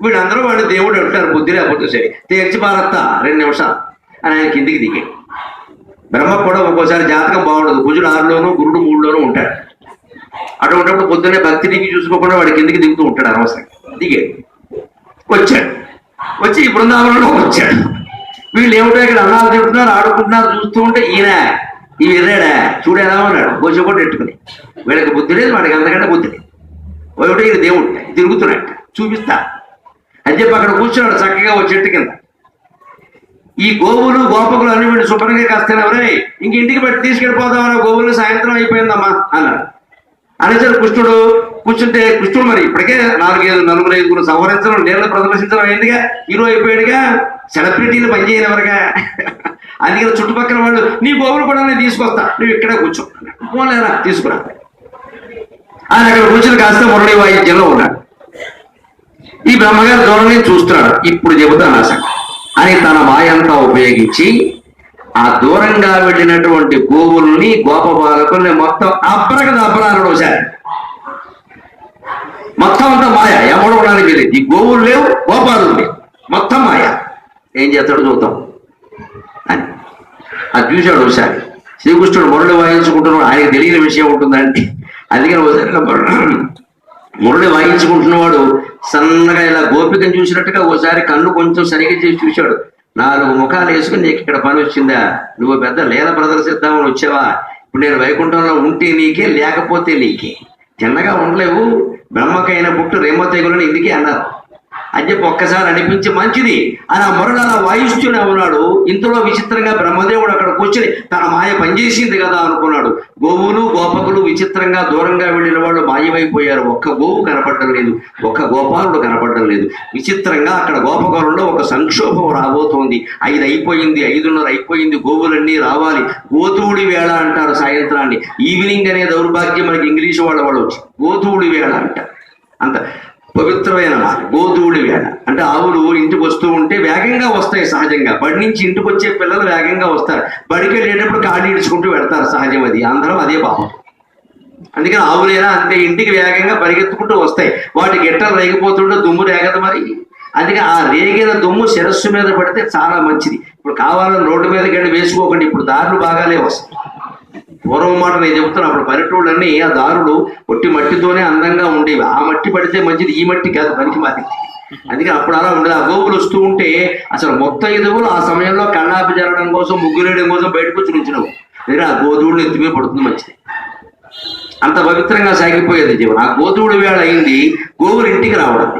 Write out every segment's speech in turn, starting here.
వీళ్ళందరూ వాడిని దేవుడు అంటారు, బుద్ధి లేకపోతే సరే తేల్చి పారత్తా 2 నిమిషాలు అని ఆయన కిందికి దిగాడు. బ్రహ్మ కూడా ఒక్కోసారి జాతకం బాగుండదు, కుజుడు 6లోనూ గురుడు 3లోనూ ఉంటాడు. అటువంటిప్పుడు పొద్దున్నే భక్తిని చూసుకోకుండా వాడి కిందికి దిగుతూ ఉంటాడు. అనవసరం దిగాడు, వచ్చాడు. వచ్చి ఈ బృందావనంలో వచ్చాడు. వీళ్ళు ఏమిటో ఇక్కడ అన్నాలు తింటున్నారు, ఆడుకుంటున్నారు. చూస్తూ ఉంటే ఈయన ఈ ఎర్రాడా చూడు ఎలా ఉన్నాడు, గోచ కూడా పెట్టుకుని. వీళ్ళకి బుద్ధి లేదు, వాడికి అంతకంటే బుద్ధి లేదు. ఒకటి ఈయన దేవుడు తిరుగుతున్నాడు, చూపిస్తా అని చెప్పి అక్కడ కూర్చున్నాడు చక్కగా ఓ చెట్టు కింద. ఈ గోవులు గోపకులు అన్ని వీళ్ళు శుభ్రంగా కాస్తాను, ఎవరే ఇంక ఇంటికి పెట్టి తీసుకెళ్ళిపోదామని గోవులు సాయంత్రం అయిపోయిందమ్మా అన్నాడు. అనేసరి కృష్ణుడు కూర్చుంటే, కృష్ణుడు మరి ఇప్పటికే 4-5 సంవరించడం నీళ్ళు ప్రదర్శించడం అయిందిగా, హీరో అయిపోయాడుగా, సెలబ్రిటీలు పనిచేయని ఎవరుగా. అందుకని చుట్టుపక్కల వాళ్ళు నీ గోవులు కూడా నేను తీసుకొస్తా, నువ్వు ఇక్కడే కూర్చో, పోలేరా తీసుకురా. ఆయన అక్కడ కూర్చుని కాస్త మురళి వాయిద్యంలో ఉన్నాడు. ఈ బ్రహ్మగారు దూరం నుంచి చూస్తున్నాడు. ఇప్పుడు చెబుతాను ఆశ అని తన మాయంతా ఉపయోగించి ఆ దూరంగా వెళ్ళినటువంటి గోవుల్ని గోపబాలకుల్ని మొత్తం అబ్బరకదబ్బరాలు వచ్చారు. మొత్తం అంతా మాయ, ఎవడు ఉండడానికి లేదు. ఈ గోవులు లేవు, గోపాలు లేవు, మొత్తం మాయ. ఏం చేస్తాడు చూద్దాం అని అది చూశాడు. ఒకసారి శ్రీకృష్ణుడు మురళి వాయించుకుంటున్నాడు, ఆయనకు తెలియని విషయం ఉంటుందండి. అందుకని ఒకసారి మురళి వాయించుకుంటున్నవాడు సన్నగా ఇలా గోపికను చూసినట్టుగా ఒకసారి కన్ను కొంచెం సరిగ్గా చేసి చూశాడు. 4 ముఖాలు వేసుకుని నీకు ఇక్కడ పని వచ్చిందా, నువ్వు పెద్ద లీల ప్రదర్శిద్దామని వచ్చావా, ఇప్పుడు నేను వైకుంఠంలో ఉంటే నీకే లేకపోతే నీకే, చిన్నగా ఉండలేవు, బ్రహ్మకైన పుట్టు రెమ్మ తెగులని ఇందుకే అన్నారు అని చెప్పి ఒక్కసారి అనిపించి మంచిది అని ఆ మురళి అలా వాయిస్తూనే ఉన్నాడు. ఇంతలో విచిత్రంగా బ్రహ్మదేవుడు అక్కడ కూర్చొని తన మాయ పనిచేసింది కదా అనుకున్నాడు. గోవులు గోపకులు విచిత్రంగా దూరంగా వెళ్ళిన వాళ్ళు మాయమైపోయారు. ఒక్క గోవు కనపడడం లేదు, ఒక్క గోపాలుడు కనపడడం లేదు. విచిత్రంగా అక్కడ గోపకులంలో ఒక సంక్షోభం రాబోతోంది. 5 అయిపోయింది, 5:30 అయిపోయింది, గోవులన్నీ రావాలి. గోధూళి వేళ అంటారు సాయంత్రాన్ని. ఈవినింగ్ అనే దౌర్భాగ్యం మనకి ఇంగ్లీష్ వాళ్ళు వచ్చి గోధూళి వేళ అంటారు. అంత పవిత్రమైన గోధూళి వేళ అంటే ఆవులు ఇంటికి వస్తూ ఉంటే వేగంగా వస్తాయి సహజంగా. బడి నుంచి ఇంటికి వచ్చే పిల్లలు వేగంగా వస్తారు, బడికి వెళ్ళేటప్పుడు కాళ్ళు ఇడుచుకుంటూ వెళ్తారు, సహజం అది. అందరం అదే భావం. అందుకని ఆవులైనా అంతే, ఇంటికి వేగంగా పరిగెత్తుకుంటూ వస్తాయి. వాటి గిట్టలు రేగిపోతుంటే దుమ్ము రేగదు మరి. అందుకే ఆ రేగిన దుమ్ము శిరస్సు మీద పడితే చాలా మంచిది. ఇప్పుడు కావాలని రోడ్డు మీదకి వెళ్ళి వేసుకోకండి, ఇప్పుడు దారులు బాగాలే వస్తాయి. పూర్వం మాట నేను చెబుతున్నా, అప్పుడు పల్లెటూళ్ళన్నీ ఆ దారులు ఒట్టి మట్టితోనే అందంగా ఉండేవి. ఆ మట్టి పడితే మంచిది, ఈ మట్టి కాదు పనికి మాది. అందుకని అప్పుడు అలా ఉండేది. ఆ గోవులు వస్తూ ఉంటే అసలు మొత్తం ఎదుగులు ఆ సమయంలో కళ్ళాపి జరగడం కోసం, ముగ్గురేయడం కోసం బయటకు వచ్చి నుంచినావు. అందుకని ఆ గోధువులు ఎత్తిమే పడుతుంది, మంచిది. అంత పవిత్రంగా సాగిపోయేది జీవనం. ఆ గోధువుడి వేళ అయింది, గోవులు ఇంటికి రావడం,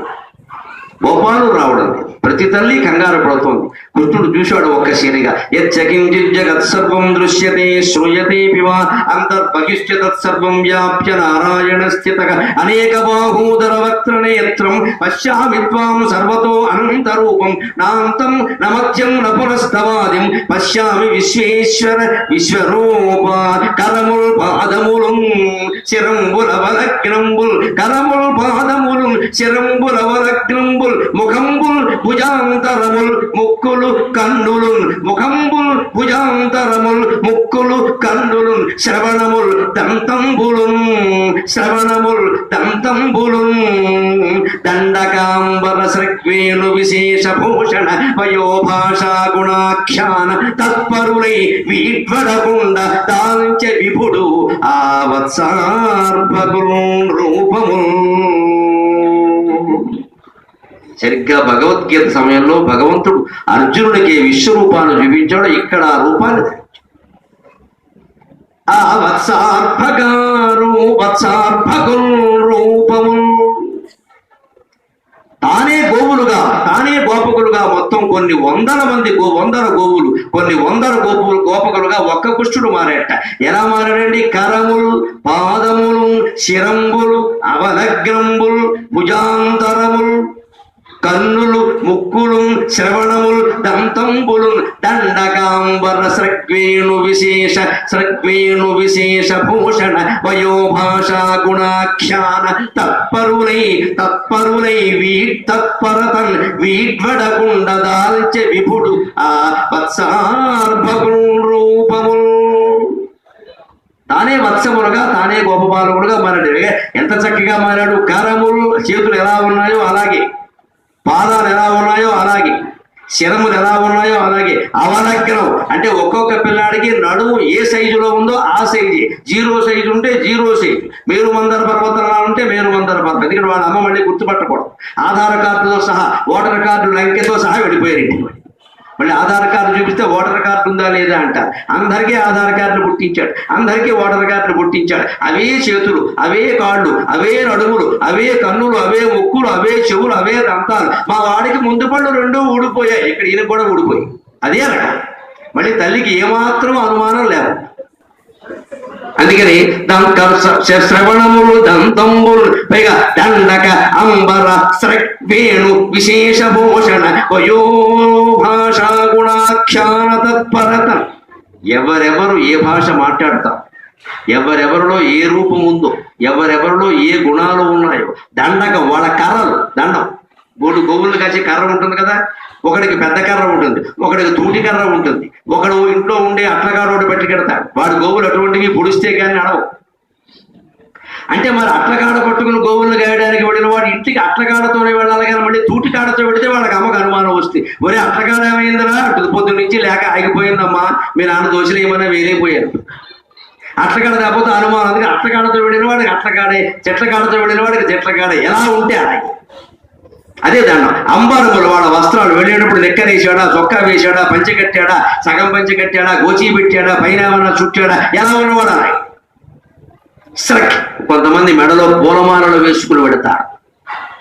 గోపాలు రావడం. ప్రతి తల్లి కంగారు పడుతోంది. కృష్ణుడు చూశాడు ఒక్కసారిగా. యచ్చకించిజ్జగత్ సర్వం దృశ్యతే శ్రూయతే పివా అంతర్బహిష్య తత్సర్వం వ్యాప్య నారాయణ స్థితః అనేక బాహూదర వక్త్ర నేత్రం పశ్యామి త్వాం సర్వతో అనంతరూపం నాంతం నమధ్యం న పునస్తవాదిం పశ్యామి విశ్వేశ్వర విశ్వరూప కరముల్ పాదములు శిరంబుల వలగ్నంబుల్ కరముల్ పాదములు శిరంబుల వలగ్నంబుల్ ముఖంబుల్ భుజాంతరముల్ ముక్కులు కన్నులు ముఖంబుల్ భుజాంతరముల్ ముక్కులు కన్నులు శ్రవణముల్ దంతంబులు శ్రవణముల్ దంతంబులు దండకాంబర సృగ్వేణు విశేష భూషణ వయోభాషా గుణాఖ్యాన తత్పరులై వీడ్వడకుండ దాల్చె విపుడు ఆ వత్సార్భకుల్ రూపము. సరిగ్గా భగవద్గీత సమయంలో భగవంతుడు అర్జునుడికి విశ్వరూపాన్ని చూపించాడు. ఇక్కడ ఆ రూపాన్ని ఆ వత్సార్భకు రూపము. తానే గోవులుగా, తానే గోపకులుగా మొత్తం కొన్ని వందల గోవులు, కొన్ని వందల గోపకులుగా ఒక్క కృష్ణుడు మారాట. ఎలా మారాడండి? కరములు, పాదములు, శిరంబులు, అవలగ్నంబులు, భుజాంతరములు, కన్నులు, ముక్కులు, శ్రవణములు, దంతంబులు, దండకాంబర సృగ్వేణు విశేష భూషణ వయోభాషా గుణాఖ్యాన తత్పరులై తత్పరతన్ వీడ్వడకుండ దాల్చె విపుడు ఆ వత్సార్భకు రూపము. తానే వత్సములుగా, తానే గోపబాలకుడుగా మారాడు. ఎంత చక్కగా మారాడు! కరములు, చేతులు ఎలా ఉన్నాయో అలాగే, పాదాలు ఎలా ఉన్నాయో అలాగే, శరములు ఎలా ఉన్నాయో అలాగే. అవలగ్నం అంటే ఒక్కొక్క పిల్లాడికి నడుము ఏ సైజులో ఉందో ఆ సైజే. 0 సైజు ఉంటే 0 సైజు, మేరుమందర పర్వతంలా ఉంటే మేరుమందర పర్వతం. ఎందుకంటే వాళ్ళ అమ్మ మళ్ళీ గుర్తుపట్టకూడదు. ఆధార్ కార్డుతో సహా, ఓటర్ కార్డు లంకెతో సహా వెళ్ళిపోయారు ఇంటికి. మళ్ళీ ఆధార్ కార్డు చూపిస్తే ఓటర్ కార్డు ఉందా లేదా అంటారు. అందరికీ ఆధార్ కార్డులు పుట్టించాడు, అందరికీ ఓటర్ కార్డులు పుట్టించాడు. అవే చేతులు, అవే కాళ్ళు, అవే నడుములు, అవే కన్నులు, అవే ముక్కులు, అవే చెవులు, అవే దంతాలు. మా వాడికి ముందు పళ్ళు 2 ఊడిపోయాయి, ఇక్కడ ఈయన కూడా ఊడిపోయి. అదే రకం. మళ్ళీ తల్లికి ఏమాత్రం అనుమానం లేదు. అందుకని శ్రవణములు దంతంబులు పైగా దండక అంబర వేణు విశేష భూషణ వయో భాషా గుణాఖ్యాన తత్పరత. ఎవరెవరు ఏ భాష మాట్లాడతారు, ఎవరెవరిలో ఏ రూపం ఉందో, ఎవరెవరిలో ఏ గుణాలు ఉన్నాయో. దండక వాళ్ళ కర్రలు, దండం 3 గోవులు కాసే కర్ర ఉంటుంది కదా, ఒకడికి పెద్ద కర్ర ఉంటుంది, ఒకడికి తూటి కర్ర ఉంటుంది. ఒకడు ఇంట్లో ఉండే అట్లగాడు పెట్టి కెడతాడు, వాడు గోవులు అటువంటివి పొడిస్తే కానీ నడవు. అంటే మరి అట్లగాడ పట్టుకుని గోవులను గాయడానికి వెళ్ళిన వాడు ఇంటికి అట్లగాడతోనే వెళ్ళాలి కానీ మళ్ళీ తూటి కాడతో పెడితే వాళ్ళకి అమ్మకు అనుమానం వస్తుంది. ఒరే అట్లగాడ ఏమైందిరా, అటు పొద్దు నుంచి లేక ఆగిపోయిందమ్మా, మీ నాన్న దోశలు ఏమన్నా వేరైపోయారు. అట్లగాడ లేకపోతే అనుమానం. అందుకే అట్లగాడతో వెళ్ళిన వాడికి అట్లగాడే, చెట్లగాడతో వెళ్ళిన వాడికి చెట్లగాడే, ఎలా ఉంటే అలాగే. అదే దండం. అంబరములు వాళ్ళ వస్త్రాలు, వెళ్ళేటప్పుడు లెక్కనేసాడా, చొక్కా వేసాడా, పంచె కట్టాడా, సగం పంచె కట్టాడా, గోచి పెట్టాడా, పైన ఏమన్నా చుట్టాడా, ఎలా ఉన్నవాడు అలాగే. సరక్ కొంతమంది మెడలో పూలమాలలు వేసుకుని వెళతారు,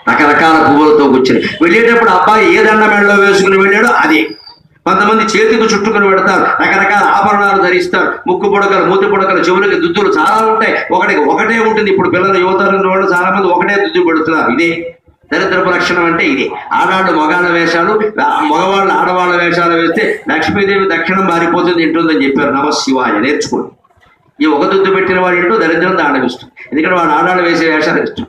రకరకాల పువ్వులతో కూర్చుని. వెళ్ళేటప్పుడు అబ్బాయి ఏ దండ మెడలో వేసుకుని వెళ్ళాడో అదే. కొంతమంది చేతికి చుట్టుకుని పెడతారు, రకరకాల ఆభరణాలు ధరిస్తారు, ముక్కు పొడకలు, మూతి పొడకలు, చెవులకి దుద్దులు చాలా ఉంటాయి. ఒకటే ఉంటుంది. ఇప్పుడు పిల్లలు, యువతరం వాళ్ళు చాలా మంది ఒకటే దుద్దు పెడుతున్నారు. ఇదే దరిద్రపు లక్షణం అంటే ఇదే. ఆడాళ్ళు మగాళ్ళ వేషాలు, మగవాళ్ళు ఆడవాళ్ళ వేషాలు వేస్తే లక్ష్మీదేవి దక్షిణం మారిపోతుంది ఇంటుందని చెప్పారు. నమశివాయ నేర్చుకోండి. ఈ ఒక దుద్దు పెట్టిన వాడి ఇంటూ దరిద్రం దాండవిస్తుంది. ఎందుకంటే వాడు ఆడాళ్ళు వేసే వేషాలు ఇష్టం.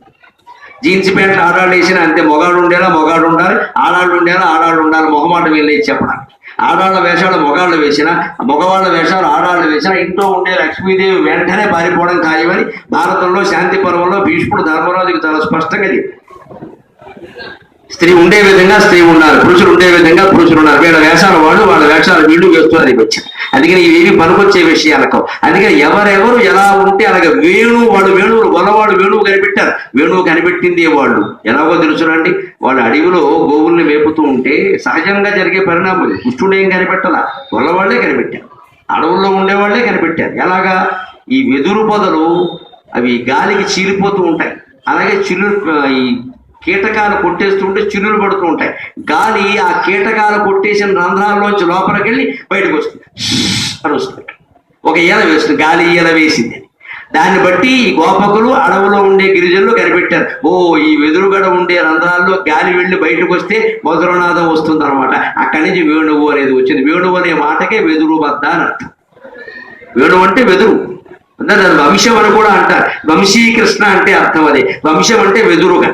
జీన్స్ ప్యాంట్లు ఆడాళ్ళు వేసినా అంతే, మొగాడు ఉండేలా మొగాడు ఉండాలి, ఆడాళ్ళు ఉండేలా ఆడాళ్ళు ఉండాలి. మొహమాట వీళ్ళే చెప్పడానికి. ఆడాళ్ళ వేషాలు మొగాళ్ళు వేసినా, మగవాళ్ళ వేషాలు ఆడాళ్ళు వేసినా ఇంట్లో ఉండే లక్ష్మీదేవి వెంటనే పారిపోవడం ఖాయమని భారతంలో శాంతి పర్వంలో భీష్ముడు ధర్మరాజుకి చాలా స్పష్టంగా చెప్పారు. స్త్రీ ఉండే విధంగా స్త్రీ ఉండాలి, పురుషులు ఉండే విధంగా పురుషులు ఉండాలి. వీళ్ళ వేషాలు వాళ్ళు, వాళ్ళ వేషాలు వీళ్ళు వేస్తున్నారు వచ్చారు. అందుకని ఇవేవి పనికొచ్చే విషయాలకు. అందుకని ఎవరెవరు ఎలా ఉంటే అలాగే. వాడు వేణువులు వల్లవాడు వేణువు కనిపెట్టారు. వేణువు కనిపెట్టింది వాళ్ళు ఎలాగో తెలుసునండి. వాళ్ళు అడవిలో గోవుల్ని మేపుతూ ఉంటే సహజంగా జరిగే పరిణామం. కృష్ణుడు ఏం కనిపెట్టాల, వల్లవాళ్లే కనిపెట్టారు, అడవుల్లో ఉండేవాళ్లే కనిపెట్టారు. ఎలాగా? ఈ వెదురు పొదలు అవి గాలికి చీలిపోతూ ఉంటాయి. అలాగే ఈ కీటకాలు కొట్టేస్తుంటే చిల్లులు పడుతూ ఉంటాయి. గాలి ఆ కీటకాలు కొట్టేసిన రంధ్రాల్లోంచి లోపలికి వెళ్ళి బయటకు వస్తుంది, అని వస్తుంది. ఒక ఈల వేస్తుంది, గాలి ఈల వేసింది. దాన్ని బట్టి ఈ గోపకులు అడవులో ఉండే గిరిజనులు కనిపెట్టారు. ఈ వెదురుగడ ఉండే రంధ్రాల్లో గాలి వెళ్ళి బయటకు వస్తే మధురనాదం వస్తుంది అనమాట. అక్కడి నుంచి వేణువు అనేది వచ్చింది. వేణువు అనే మాటకే వెదురు బద్ద అని అర్థం. వేణువు అంటే వెదురు, అంటే దాని వంశం అని కూడా అంటారు. వంశీకృష్ణ అంటే అర్థం అదే. వంశం అంటే వెదురుగా.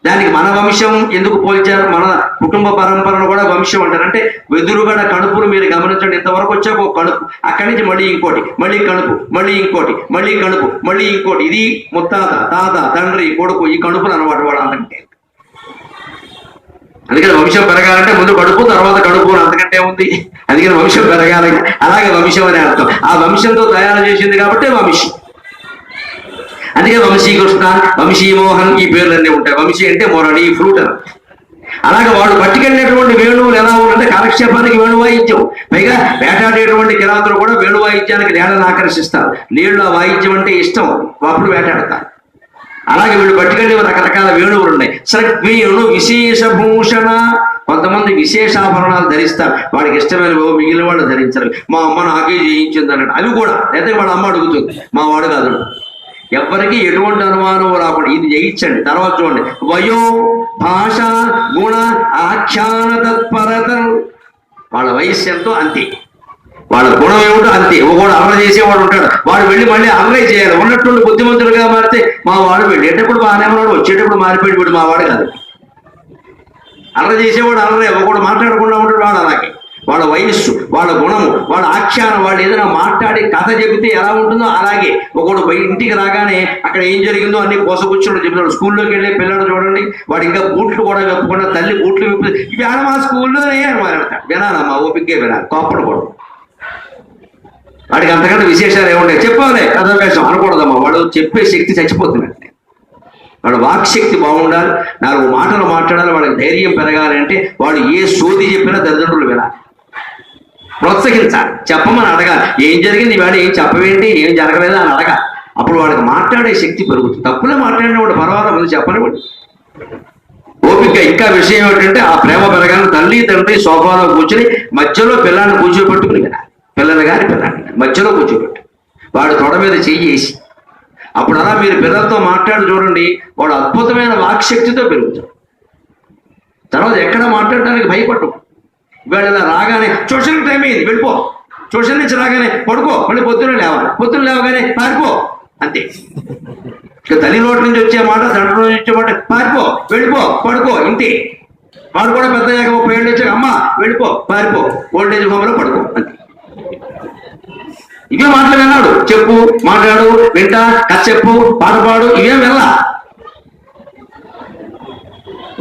దానికి మన వంశం ఎందుకు పోల్చారు? మన కుటుంబ పరంపరను కూడా వంశం అంటారు. అంటే వెదురుగడ కడుపులు మీరు గమనించండి. ఇంతవరకు వచ్చాక ఒక కడుపు, అక్కడి నుంచి మళ్ళీ ఇంకోటి, మళ్ళీ కడుపు, మళ్ళీ ఇంకోటి, మళ్ళీ కడుపు, మళ్ళీ ఇంకోటి. ఇది ముత్తాత, తాత, తండ్రి, కొడుకు, ఈ కడుపులు అనమాట వాడు అంతకంటే. అందుకని వంశం పెరగాలంటే ముందు కడుపు, తర్వాత కడుపు, అంతకంటే ఉంది. అందుకని వంశం పెరగాలి. అలాగే వంశం అనే అర్థం. ఆ వంశంతో తయారు చేసింది కాబట్టి వంశీ. అందుకే వంశీకృష్ణ, వంశీమోహన్ ఈ పేర్లన్నీ ఉంటాయి. వంశీ అంటే మొరడి, ఫ్లూట్ అని. అలాగే వాడు పట్టుకెళ్ళినటువంటి వేణువులు ఎలా ఉంటే కాలక్షేపానికి వేణువాయిద్యం. పైగా వేటాడేటువంటి కిరాతులు కూడా వేణువాయిద్యానికి నీళ్ళని ఆకర్షిస్తారు. నీళ్లు ఆ వాయిద్యం అంటే ఇష్టం, అప్పుడు వేటాడతారు. అలాగే వీళ్ళు పట్టుకెళ్ళి రకరకాల వేణువులు ఉన్నాయి. సద్వేణు విశేషభూషణ. కొంతమంది విశేషాభరణాలు ధరిస్తారు, వాడికి ఇష్టమైన మిగిలిన వాళ్ళు ధరించారు. మా అమ్మ నాకే చేయించింది అన్నట్టు అవి కూడా. అయితే వాళ్ళ అమ్మ అడుగుతుంది, మా వాడు కాదు. ఎవరికి ఎటువంటి అనుమానం రాకుండా ఇది జయించండి. తర్వాత చూడండి, వయో భాష గుణ ఆఖ్యాన తత్పరత. వాళ్ళ వయస్సు ఎంతో అంతే, వాళ్ళ గుణం ఏమిటో అంతే. ఒకడు అమలు చేసేవాడు ఉంటాడు, వాడు వెళ్ళి మళ్ళీ అమలే చేయాలి. ఉన్నట్టుండి బుద్ధిమంతులుగా మారితే మా వాడు వెళ్ళేటప్పుడు బాగానే ఉన్నాడు, వచ్చేటప్పుడు మారిపోయి వీడు మా వాడు కాదు. అమలు చేసేవాడు అమలే, ఒకడు మాట్లాడకుండా ఉంటాడు, వాడు అలాగే. వాళ్ళ వయస్సు, వాళ్ళ గుణము, వాళ్ళ ఆఖ్యానం, వాళ్ళు ఏదైనా మాట్లాడి కథ చెబితే ఎలా ఉంటుందో అలాగే ఒకడు ఇంటికి రాగానే అక్కడ ఏం జరిగిందో అన్ని కోసపుచ్చుడు చెబుతాడు. స్కూల్లోకి వెళ్ళే పిల్లలు చూడండి, వాడు ఇంకా బూట్లు కూడా వెప్పకుండా తల్లి బూట్లు విప్పి ఇవి ఆడ మా స్కూల్లోనే అని మాట్లాడతాడు. వినాలమ్మా, ఓపిగ్గా వినాలి, కోపడు కూడా. వాడికి అంతకంటే విశేషాలు ఏముంటాయి? చెప్పాలి కథ వేషం అనకూడదమ్మా. వాడు చెప్పే శక్తి చచ్చిపోతున్నాడు. వాడు వాక్శక్తి బాగుండాలి, 4 మాటలు మాట్లాడాలి, వాడికి ధైర్యం పెరగాలి అంటే వాడు ఏ సోది చెప్పినా తల్లిదండ్రులు వినాలి, ప్రోత్సహించాలి, చెప్పమని అడగాలి. ఏం జరిగింది వాడు, ఏం చెప్పవేంటి, ఏం జరగలేదా అని అడగాలి. అప్పుడు వాడికి మాట్లాడే శక్తి పెరుగుతుంది. తప్పులే మాట్లాడిన వాడు పర్వాలేదు, ముందు చెప్పనివాడు ఓపిక. ఇంకా విషయం ఏంటంటే ఆ ప్రేమ పెరగాలి. తల్లి తండ్రి సోఫాలో కూర్చొని మధ్యలో పిల్లాన్ని కూర్చోబెట్టుకుని వినాలి. పిల్లలు కానీ పిల్లాన్ని మధ్యలో కూర్చోబెట్టు, వాడు తొడ మీద చెయ్యేసి. అప్పుడు అలా మీరు పిల్లలతో మాట్లాడి చూడండి, వాడు అద్భుతమైన వాక్శక్తితో పెరుగుతాడు. తర్వాత ఎక్కడ మాట్లాడడానికి భయపడ్డు. ఇవాళ ఇలా రాగానే ట్యూషన్ టైం అయింది వెళ్ళిపో, ట్యూషన్ నుంచి రాగానే పడుకో, మళ్ళీ పొద్దున్న లేవాలి, పొద్దున్న లేవగానే పారిపో, అంతే. ఇక తల్లి నోటి నుంచి వచ్చే మాట, తండ్రి నుంచి వచ్చే మాట, పారిపో, వెళ్ళిపో, పడుకో, ఇంతే. వాడు కూడా పెద్ద 30 ఏళ్ళు వచ్చాక అమ్మ వెళ్ళిపో, పారిపో, ఓల్డేజ్ హోమ్లో పడుకో, అంతే. ఇవే మాటలు విన్నాడు. చెప్పు, మాట్లాడు, వింటా, కథ చెప్పు, పాట పాడు, ఇవేం వెళ్ళా.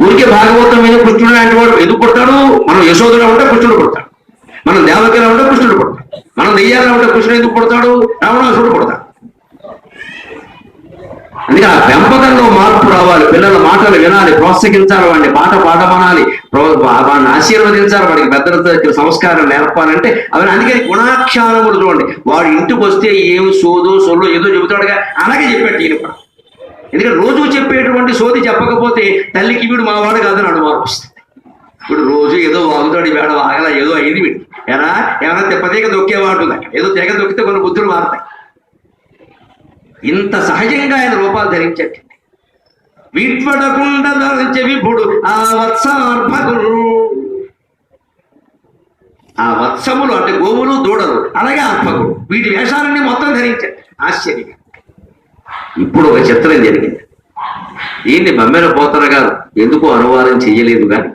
ఊరికే భాగవతం మీద కృష్ణుడు లాంటి వాడు ఎందుకు పుడతాడు? మనం యశోదలో ఉంటే కృష్ణుడు పుడతాడు, మనం దేవకిలో ఉంటే కృష్ణుడు పుడతాడు, మనం దెయ్యాల్లో ఉంటే కృష్ణుడు ఎందుకు పుడతాడు? రావణాసురుడు పుడతాడు. అందుకే ఆ పెంపకంలో మార్పు రావాలి. పిల్లల మాటలు వినాలి, ప్రోత్సహించాలి, వాడిని పాట పాడమనాలి, వాడిని ఆశీర్వదించాలి, వాడికి పెద్దలతో దగ్గర సంస్కారం నేర్పాలంటే అవి. అందుకని గుణాఖ్యానములు చూడండి. వాడు ఇంటికి వస్తే ఏమి సొల్లు ఏదో చెబుతాడుగా, అలాగే చెప్పాడు ఈయన కూడా. ఎందుకంటే రోజు చెప్పేటువంటి సోది చెప్పకపోతే తల్లికి వీడు మావాడు కాదని అనుమానం వస్తుంది. ఇప్పుడు రోజు ఏదో వాగుతాడు, వేడ వాగల ఏదో అయింది వీడు, ఏమైనా తెప్పతీగ దొక్కేవాడు, ఏదో తెగ దొక్కితే కొన్ని బుద్ధులు మారుతాయి. ఇంత సహజంగా ఆయన రూపాలు ధరించండి. వీట్వడకుండా ధరించే విభుడు ఆ వత్సార్భకులు, ఆ వత్సములు అంటే గోవులు దూడలు, అలాగే అర్భకుడు, వీటి వేషాలన్నీ మొత్తం ధరించాడు. ఆశ్చర్యంగా. ఇప్పుడు ఒక చిత్రం జరిగింది. దీన్ని బమ్మెర పోతన గారు ఎందుకు అనువాదం చెయ్యలేదు కానీ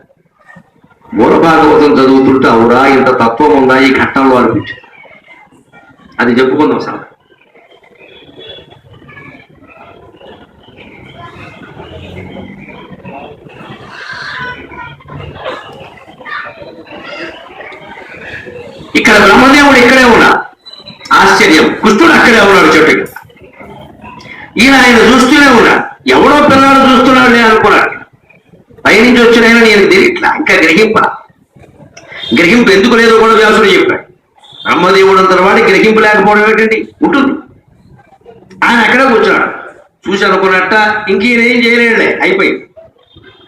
మూలభాగవతం చదువుతుంటే అవురా ఇంత తత్వం ఉందా ఈ ఘట్టంలో అనిపించింది. అది చెప్పుకుందాం సార్. ఇక్కడ బ్రహ్మదేవుడు ఇక్కడే ఉన్నాడు. ఆశ్చర్యం, కృష్ణుడు అక్కడే ఉన్నాడు చెట్టు. ఈయన ఆయన చూస్తూనే ఉన్నాడు. ఎవడో పిల్లలు చూస్తున్నాడు నేను అనుకున్నాడు. పైనుంచి వచ్చినైనా నేను తెలియట్లా, ఇంకా గ్రహింపు ఎందుకు లేదో కూడా వ్యాసుడు చెప్పాడు. బ్రహ్మదేవుడు అంత వాడి గ్రహింపు లేకపోవడం ఏంటండి? ఉంటుంది. ఆయన అక్కడే కూర్చున్నాడు. చూసి అనుకున్నట్ట ఇంకేం చేయలేడులే, అయిపోయింది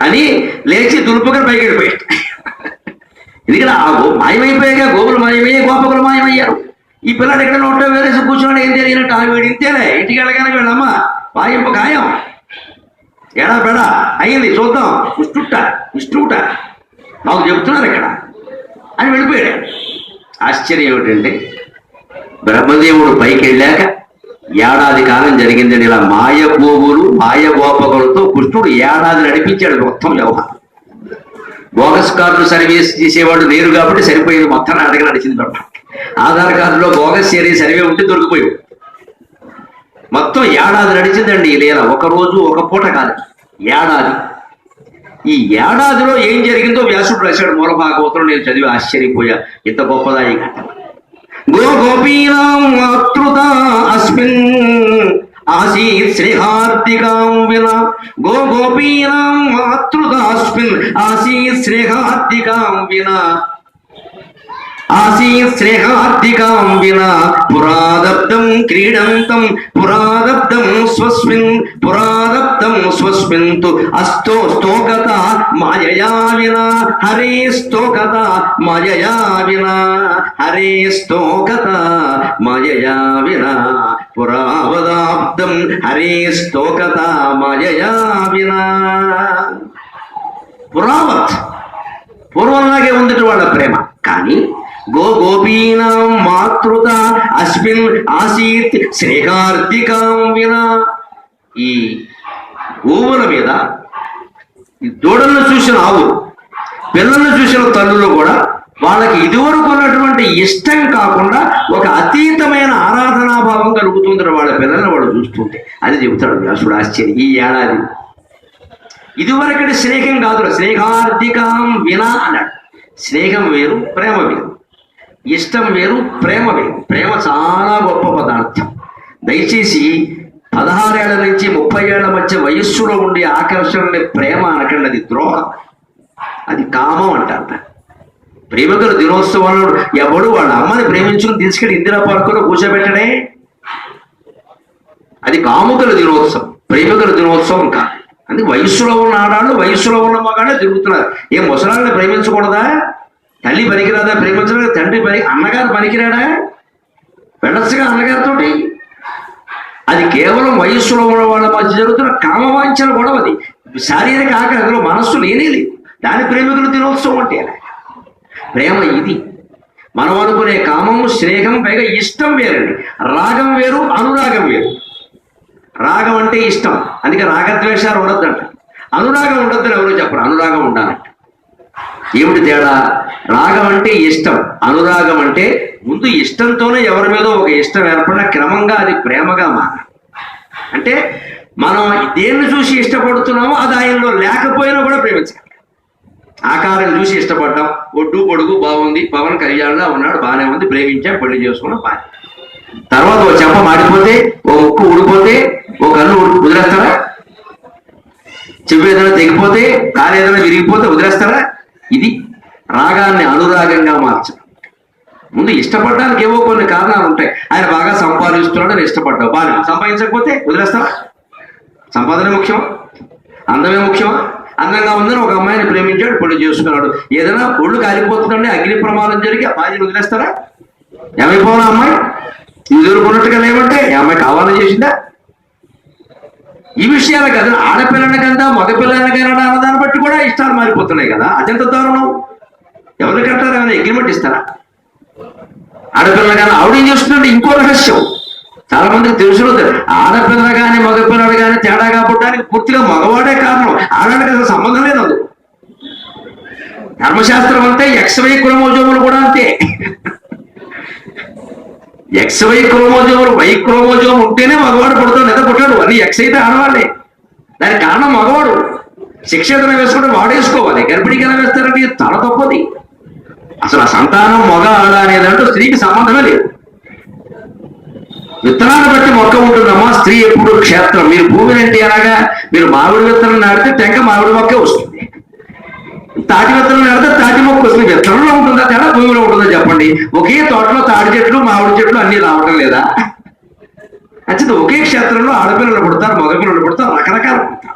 అని లేచి దులుపుగా పైకి వెళ్ళిపోయాడు. ఎందుకంటే ఆ మాయమైపోయాక గోవులు మాయమయ్యే, గోపకులు మాయమయ్యారు. ఈ పిల్లడు ఎక్కడ నోట్లో వేరేసి కూర్చున్నాడు, ఏం తెలియనట్టు ఆ వీడు ఇంతేలే, ఇంటికి వెళ్ళగానే వీళ్ళమ్మ వాయింపు ఖాయం, ఎడా పెడా అయ్యింది, చూద్దాం, ఇష్టూట నాకు చెప్తున్నారు ఇక్కడ అని వెళ్ళిపోయాడు. ఆశ్చర్యం ఏమిటంటే బ్రహ్మదేవుడు పైకి వెళ్ళాక ఏడాది కాలం జరిగిందని ఇలా మాయ గోవులు మాయ గోపకులతో కృష్ణుడు ఏడాది నడిపించాడు మొత్తం వ్యవహారం. బోగస్ కార్డులు సర్వీస్ చేసేవాడు లేరు కాబట్టి సరిపోయింది, మొత్తం నాటకం నడిచింది. ఆధార్ కార్డులో బోగస్ సర్వే ఉంటే దొరికిపోయావు. మొత్తం ఏడాది నడిచిందండి ఈ లీల. ఒక రోజు ఒక పూట కాదు, ఏడాది. ఈ ఏడాదిలో ఏం జరిగిందో వ్యాసుడు రాశాడు మూల భాగవతంలో. నేను చదివి ఆశ్చర్యపోయా, ఇంత గొప్పదా ఈ ఘటన. గోపీనాం మాతృత అస్మిన్ ఆసీత్ శ్రేహార్దికాం వినా, గోపీనాం మాతృత అస్మిన్ ఆసీత్ శ్రేహార్దికాం వినా, ఆసీత్ శ్రేహార్దికాం వినా పురాదబ్దం క్రీడంతం, పురాదబ్దం స్వస్మిన్ తు అస్తో స్తోకత మాయయా వినా, హరే స్తోకత మాయయా వినా, హరే స్తోకత మాయయా వినా, పురావదాబ్దం హరే స్తోకత మాయయా వినా. పురావత్ పూర్వంలాగే ఉంది వాళ్ళ ప్రేమ. కానీ గోపీనాం మాతృత అస్మిన్ ఆసీత్ శ్రేహార్దికాం వినా, ఈ గోవుల మీద ఈ దూడలను చూసిన ఆవులు, పిల్లలను చూసిన తల్లులు కూడా వాళ్ళకి ఇదివరకు ఉన్నటువంటి ఇష్టం కాకుండా ఒక అతీతమైన ఆరాధనాభావం కలుగుతుంది వాళ్ళ పిల్లల్ని వాడు చూస్తుంటే. అది చెబుతాడు వ్యాసుడు ఆశ్చర్యం. ఈ ఏడాది ఇదివరకటి స్నేహం కాదు, స్నేహార్థికం వినా అన్నాడు. స్నేహం వేరు, ప్రేమ వేరు. ఇష్టం వేరు, ప్రేమ వేరు. ప్రేమ చాలా గొప్ప పదార్థం. దయచేసి 16 ఏళ్ల నుంచి 30 ఏళ్ల మధ్య వయస్సులో ఉండే ఆకర్షణని ప్రేమ అనకండి, అది ద్రోహం, అది కామం అంటారు. ప్రేమికుల దినోత్సవంలో ఎవడు వాళ్ళ అమ్మని ప్రేమించుకుని తీసుకెళ్ళి ఇందిరా పార్కులో కూర్చోబెట్టడే, అది కాముకుల దినోత్సవం, ప్రేమికుల దినోత్సవం కాదు. అందుకే వయస్సులో ఉన్న ఆడాళ్ళు, వయస్సులో ఉన్న మగాళ్ళే తిరుగుతున్నారు. ఏ ముసలాళ్ళని ప్రేమించకూడదా? తల్లి పనికిరాదా ప్రేమించడం? తండ్రి అన్నగారు పనికిరాడా? వెళ్ళొచ్చుగా అన్నగారితోటి. అది కేవలం వయస్సులో ఉన్న వాళ్ళ మధ్య జరుగుతున్న కామవాంఛన గొడవ. అది శారీరక ఆకలి, అందులో మనస్సు లేనే లేదు. దాని ప్రేమికుల దినోత్సవం అంటే ప్రేమ ఇది. మనం అనుకునే కామము, స్నేహం, పైగా ఇష్టం వేరండి. రాగం వేరు, అనురాగం వేరు. రాగం అంటే ఇష్టం, అందుకే రాగద్వేషాలు ఉండొద్దంట. అనురాగం ఉండొద్దని ఎవరో చెప్పరు, అనురాగం ఉండాలంట. ఏమిటి తేడా? రాగం అంటే ఇష్టం, అనురాగం అంటే ముందు ఇష్టంతోనే ఎవరి మీద ఒక ఇష్టం ఏర్పడిన క్రమంగా అది ప్రేమగా మారాలి. అంటే మనం దేన్ని చూసి ఇష్టపడుతున్నామో అది ఆయనలో లేకపోయినా కూడా ప్రేమించాలి. ఆకారం చూసి ఇష్టపడ్డాం, ఒడ్డు పొడుగు బాగుంది, పవన్ కళ్యాణ్లా ఉన్నాడు, బాగానే ఉంది, ప్రేమించాం, పెళ్లి చేసుకున్నాం, బాగా. తర్వాత ఓ చెంప మాడిపోతే, ఓ ముక్కు ఊడిపోతే, ఓ కన్ను వదిలేస్తారా? చెవి ఏదైనా తెగిపోతే, కాలు ఏదైనా విరిగిపోతే వదిలేస్తారా? ఇది రాగాన్ని అనురాగంగా మార్చడం. ముందు ఇష్టపడడానికి ఏవో కొన్ని కారణాలు ఉంటాయి. ఆయన బాగా సంపాదిస్తున్నాడు అని ఇష్టపడ్డావు, బాగా. సంపాదించకపోతే వదిలేస్తారా? సంపాదనే ముఖ్యమా? అందమే ముఖ్యమా? అందంగా ఉందని ఒక అమ్మాయిని ప్రేమించాడు, పెళ్లి చేసుకున్నాడు. ఏదైనా ఒళ్ళు కాలిపోతుందండి, అగ్ని ప్రమాదం జరిగి ఆ బాధ్యత వదిలేస్తారా? ఏమైపోయినా అమ్మాయి ఎదుర్కొన్నట్టుగా లేవంటే ఈ అమ్మాయి కావాలని చేసిందా? ఈ విషయాలు కదా, ఆడపిల్లని కదా మగపిల్లని కన్నా అన్నదాన్ని బట్టి కూడా ఇష్టాలు మారిపోతున్నాయి కదా. అత్యంత దారుణం. ఎవరు కట్టారు? ఏమైనా అగ్రిమెంట్ ఇస్తారా? ఆడపిల్ల కానీ ఆవిడేం చేస్తుందంటే ఇంకో రహస్యం చాలా మందికి తెలుసు. ఆడపిల్ల కానీ మగపిల్లలు కానీ తేడా కాబట్టడానికి పూర్తిగా మగవాడే కారణం, ఆడవాడికి అసలు సంబంధం లేదు. అది ధర్మశాస్త్రం అంతే, XY క్రోమోజోములు కూడా అంతే. XY క్రోమోజోములు, Y క్రోమోజోమ్ ఉంటేనే మగవాడు పుడతాడు, లేదా పుట్టాడు. అది X అయితే ఆడవాళ్ళే. దానికి కారణం మగవాడు. శిక్ష ఏదైనా వేసుకుంటే వాడేసుకోవాలి. గర్భిణికి ఎలా వేస్తారంటే తల తప్పది. అసలు ఆ సంతానం మగ ఆడ అనేదంటూ స్త్రీకి సంబంధమే లేదు. విత్తనాన్ని బట్టి మొక్క ఉంటుందమ్మా. స్త్రీ ఎప్పుడు క్షేత్రం. మీరు భూమిని అంటే ఎలాగా? మీరు మామిడి విత్తనం నాటితే టెంక మామిడి మొక్కే వస్తుంది, తాటి విత్తనం నాటితే తాటి మొక్క వస్తుంది. విత్తనంలో ఉంటుందా తేడా, భూమిలో ఉంటుందా చెప్పండి? ఒకే తోటలో తాటి చెట్లు, మామిడి చెట్లు అన్ని రావడం లేదా? అంటే ఒకే క్షేత్రంలో ఆడపిల్లలు పుడతారు, మగపిల్లలు పుడతారు, రకరకాలు పుడతారు.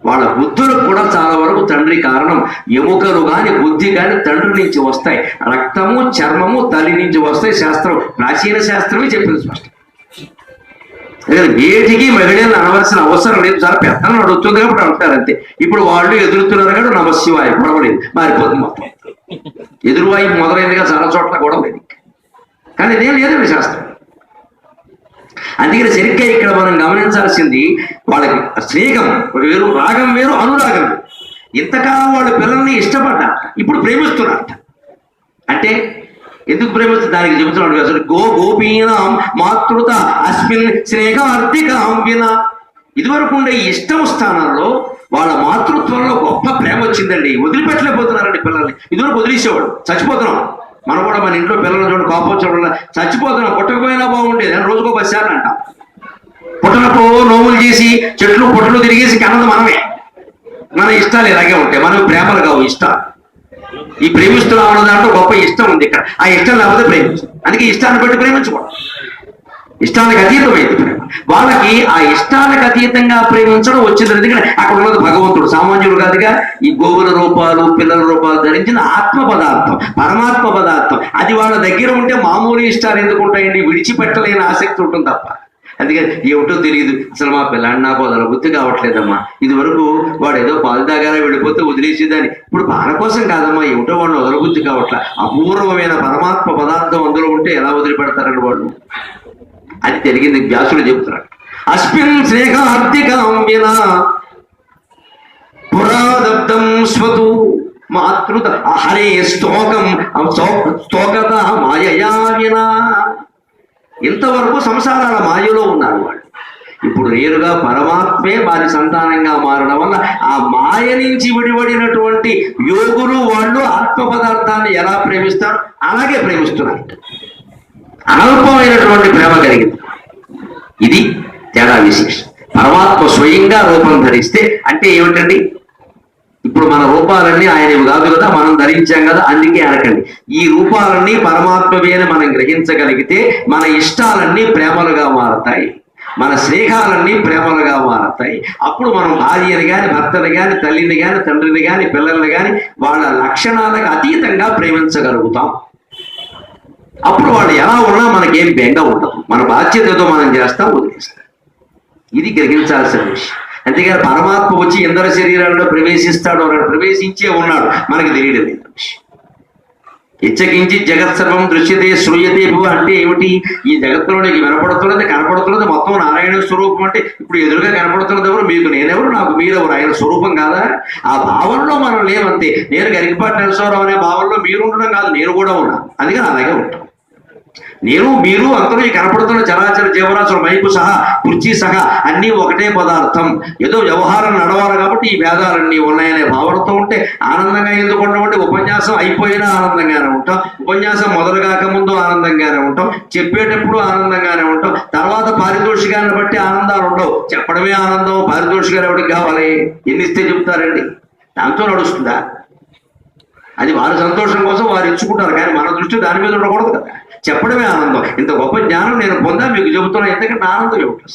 వాళ్ళ బుద్ధులకు కూడా చాలా వరకు తండ్రి కారణం. ఎముకలు కానీ బుద్ధి కానీ తండ్రి నుంచి వస్తాయి. రక్తము, చర్మము తల్లి నుంచి వస్తాయి. శాస్త్రం, ప్రాచీన శాస్త్రమే చెప్పింది స్పష్టం. వేటికి మహిళలను అనవలసిన అవసరం లేదు. చాలా పెద్దలను అడుగుతుంది కాబట్టి అంటారు అంతే. ఇప్పుడు వాళ్ళు ఎదురుతున్నారు కాబట్టి నమశివాయ గొడవలేదు, మారిపోతుంది మొత్తం. ఎదురువాయి మొదలైనదిగా చాలా చోట్ల గొడవ లేదు. కానీ ఇదేం లేదండి శాస్త్రం. అందుకని సరిగ్గా ఇక్కడ మనం గమనించాల్సింది, వాళ్ళకి స్నేహం వేరు, రాగం వేరు, అనురాగం వేరు. ఇంతకాలం వాళ్ళు పిల్లల్ని ఇష్టపడ్డారు, ఇప్పుడు ప్రేమిస్తున్నారట. అంటే ఎందుకు ప్రేమిస్తారు? దానికి చెబుతున్నాడు అసలు గోపీనాం మాతృత అస్మిన్ స్నేహార్థికాం వినా. ఇదివరకు ఉండే ఇష్టం స్థానంలో వాళ్ళ మాతృత్వంలో గొప్ప ప్రేమ వచ్చిందండి. వదిలిపెట్టలేకపోతున్నారండి పిల్లల్ని. ఇదివరకు వదిలేసేవాడు, చచ్చిపోతున్నాం. మనం కూడా మన ఇంట్లో పిల్లలు చూడండి, కోపం చూడాలి, చచ్చిపోతున్నాం, పుట్టకపోయినా బాగుండేది అని రోజుకో 10 సార్లు అంటాం. పుట్టనప్పుడు నోములు చేసి చెట్లు పుట్టలు తిరిగేసి కన్నది మనమే. మన ఇష్టాలు ఇలాగే ఉంటాయి. మనం ప్రేమలు కావు, ఇష్టాలు. ఈ ప్రేమిస్తున్నాం అన్న దాంట్లో గొప్ప ఇష్టం ఉంది ఇక్కడ. ఆ ఇష్టం లేకపోతే ప్రేమించు. అందుకే ఇష్టాన్ని బట్టి ప్రేమించుకోవడం. ఇష్టానికి అతీతమైంది ప్రేమ. వాళ్ళకి ఆ ఇష్టానికి అతీతంగా ప్రేమించడం వచ్చింది. ఎందుకంటే అక్కడ ఉన్నది భగవంతుడు, సామాన్యుడు కాదుగా. ఈ గోవుల రూపాలు, పిల్లల రూపాలు ధరించిన ఆత్మ పదార్థం, పరమాత్మ పదార్థం. అది వాళ్ళ దగ్గర ఉంటే మామూలు ఇష్టాలు ఎందుకు ఉంటాయండి? విడిచిపెట్టలేని ఆసక్తి ఉంటుంది తప్ప. అందుకని ఏమిటో తెలియదు, అసలు మా పిల్లాడిని నాకు వదలబుద్ధి కావట్లేదమ్మా. ఇది వరకు వాడు ఏదో పాలు తాగానే వెళ్ళిపోతే వదిలేసేదాన్ని. ఇప్పుడు పాల కోసం కాదమ్మా, ఏమిటో వాడిని వదలబుద్ధి కావట్లే. అపూర్వమైన పరమాత్మ పదార్థం అందులో ఉంటే ఎలా వదిలిపెడతారండి వాళ్ళు? అది జరిగింది. వ్యాసుడు చెబుతున్నాడు. అస్మిన్ స్నేహార్థికాం వినా పురాదబ్దం స్వతు మాతృత హరే స్తోకం స్తోకత మాయయా వినా. ఇంతవరకు సంసారాల మాయలో ఉన్నారు వాళ్ళు. ఇప్పుడు నేరుగా పరమాత్మే వారి సంతానంగా మారడం వల్ల ఆ మాయ నుంచి విడిపడినటువంటి యోగులు వాళ్ళు ఆత్మ పదార్థాన్ని ఎలా ప్రేమిస్తారు అలాగే ప్రేమిస్తున్నారు. అల్పమైనటువంటి ప్రేమ కలిగింది. ఇది తేడా విశేషం. పరమాత్మ స్వయంగా రూపం ధరిస్తే అంటే ఏమిటండి? ఇప్పుడు మన రూపాలన్నీ ఆయనవి కాదు కదా, మనం ధరించాం కదా, అందుకే అనకండి. ఈ రూపాలన్నీ పరమాత్మవే అని మనం గ్రహించగలిగితే మన ఇష్టాలన్నీ ప్రేమలుగా మారతాయి, మన స్నేహాలన్నీ ప్రేమలుగా మారతాయి. అప్పుడు మనం భార్యని కానీ, భర్తని కానీ, తల్లిని కానీ, తండ్రిని కానీ, పిల్లల్ని కానీ వాళ్ళ లక్షణాలకు అతీతంగా ప్రేమించగలుగుతాం. అప్పుడు వాళ్ళు ఎలా ఉన్నా మనకేం బెంగ ఉండదు. మన బాధ్యత ఏదో మనం చేస్తాం, వదిలేస్తాం. ఇది గ్రహించాల్సిన విషయం. అంతేగాని పరమాత్మ వచ్చి ఇంద్ర శరీరాల్లో ప్రవేశిస్తాడు, అన్నాడు, ప్రవేశించే ఉన్నాడు, మనకి తెలియడం లేదు విషయం. ఇచ్చకించి జగత్ సర్వం దృశ్యతే శ్రూయతే భువ అంటే ఏమిటి? ఈ జగత్తులోనికి వినపడుతున్నది, కనపడుతున్నది మొత్తం నారాయణ స్వరూపం. అంటే ఇప్పుడు ఎదురుగా కనపడుతున్నది ఎవరు? మీకు నేనెవరు, నాకు మీరెవరు? ఆయన స్వరూపం కాదా? ఆ భావంలో మనం లేవంతే. నేను గరికపాటి నరసింహారావు అనే భావంలో మీరు ఉండడం కాదు, నేను కూడా ఉన్నాను. అందుకని అలాగే ఉంటాం. నేను మీరు అందరూ ఈ కనపడుతున్న చరాచర జీవరాశుల మైకు సహా, కుర్చీ సహా అన్నీ ఒకటే పదార్థం. ఏదో వ్యవహారం నడవాలి కాబట్టి ఈ భేదాలన్నీ ఉన్నాయనే భావనతో ఉంటే ఆనందంగా ఎందుకు ఉండమంటే ఉపన్యాసం అయిపోయినా ఆనందంగానే ఉంటాం, ఉపన్యాసం మొదలు కాకముందు ఆనందంగానే ఉంటాం, చెప్పేటప్పుడు ఆనందంగానే ఉంటాం. తర్వాత పారితోషికాన్ని బట్టి ఆనందాలు ఉండవు. చెప్పడమే ఆనందం, పారితోషికాలు ఎవరికి కావాలి? ఎన్ని ఇస్తే చెప్తారండి? దాంతో నడుస్తుందా? అది వారి సంతోషం కోసం వారు ఇచ్చుకుంటారు, కానీ మన దృష్టి దాని మీద ఉండకూడదు కదా. చెప్పడమే ఆనందం. ఇంత గొప్ప జ్ఞానం నేను పొందా, మీకు చెబుతున్నా. ఎందుకంటే ఆనందం ఏమిటి?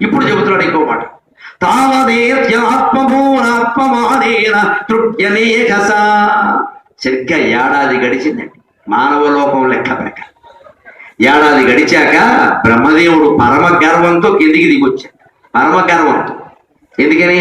ఇప్పుడు చెబుతున్నాడు ఇంకో మాట. తావదేత్యాత్మభూనాత్మమానేన తృప్యనేకస. సరిగ్గా ఏడాది గడిచిందండి మానవ లోకం లెక్క ప్రకారం. ఏడాది గడిచాక బ్రహ్మదేవుడు పరమ గర్వంతో కిందికి దిగొచ్చాడు. పరమ గర్వంతో. ఎందుకని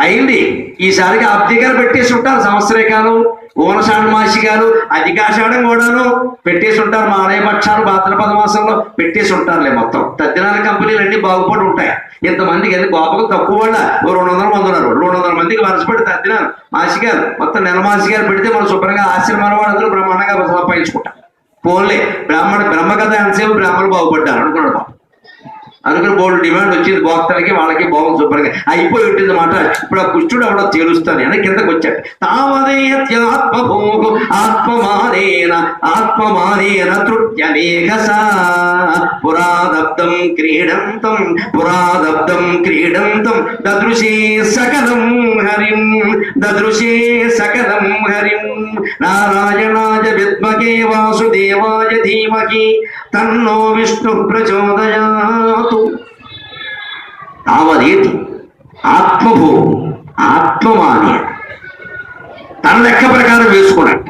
అయింది? ఈసారికి అబ్దిగారు పెట్టేసి ఉంటారు సంవత్సరే కాలం, ఓనషాఢమాసి గారు అధికాషాఢం కూడాను పెట్టేసి ఉంటారు. మా ఆలయపక్షాలు భాద్రపద మాసంలో పెట్టేసి ఉంటారులే. మొత్తం తద్దినాల కంపెనీలు అన్ని బాగుపడి ఉంటాయి. ఇంతమందికి ఎందుకు గోపకు తక్కువ వాళ్ళ 200 మంది ఉన్నారు. 200 మందికి వరుసపడి తద్దినాలు మాసి గారు మొత్తం నెల మాసి గారు పెడితే మనం శుభ్రంగా ఆశ్రమాల వాళ్ళందరూ బ్రహ్మాండంగా సంపాదించుకుంటాం. పోన్లే బ్రహ్మకథ ఎంతసేపు బ్రాహ్మణులు బాగుపడ్డారు అనుకున్నాడు బాబు. అనుకుని బోర్డు డిమాండ్ వచ్చింది భోక్తలకి, వాళ్ళకి బాగుంది శుభ్రంగా అయిపోయి ఉంటుంది మాట. ఇప్పుడు ఆ కుష్ఠుడు ఎవడో తేలుస్తాను అని కిందకు వచ్చాడు. తావదేత్యాత్మభోగో ఆత్మమానేన ఆత్మమానేన తృప్యనేకస పురాదబ్దం క్రీడంతం దదృశే సకలం హరిం నారాయణాయ విద్మహే వాసుదేవాయ ధీమహి తన్నో విష్ణు ప్రచోదయాత్. తావదేతి ఆత్మభూ ఆత్మమానే తన లెక్క ప్రకారం వేసుకున్నట్ట.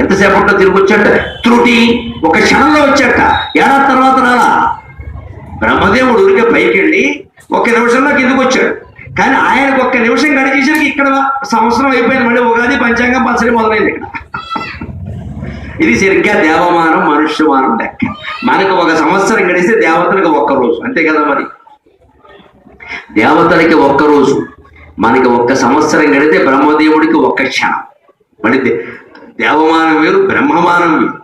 ఎంతసేపట్లో తిరిగి వచ్చాట? త్రుటి ఒక క్షణంలో వచ్చాట. ఏడాది తర్వాత రాలా. బ్రహ్మదేవుడు ఊరికే పైకి వెళ్ళి 1 నిమిషంలో కిందకు వచ్చాడు. కానీ ఆయనకు 1 నిమిషం గడిచేసరికి ఇక్కడ సంవత్సరం అయిపోయింది. మళ్ళీ ఉగాది పంచాంగం పచ్చడి మొదలైంది ఇక్కడ. ఇది సరిగ్గా దేవమానం మనుష్యమానం లెక్క. మనకు 1 సంవత్సరం గడిస్తే దేవతలకు 1 రోజు, అంతే కదా. మరి దేవతలకి 1 రోజు, మనకి 1 సంవత్సరం గడితే బ్రహ్మదేవుడికి 1 క్షణం. మరి దేవమానం వేరు, బ్రహ్మమానం వేరు.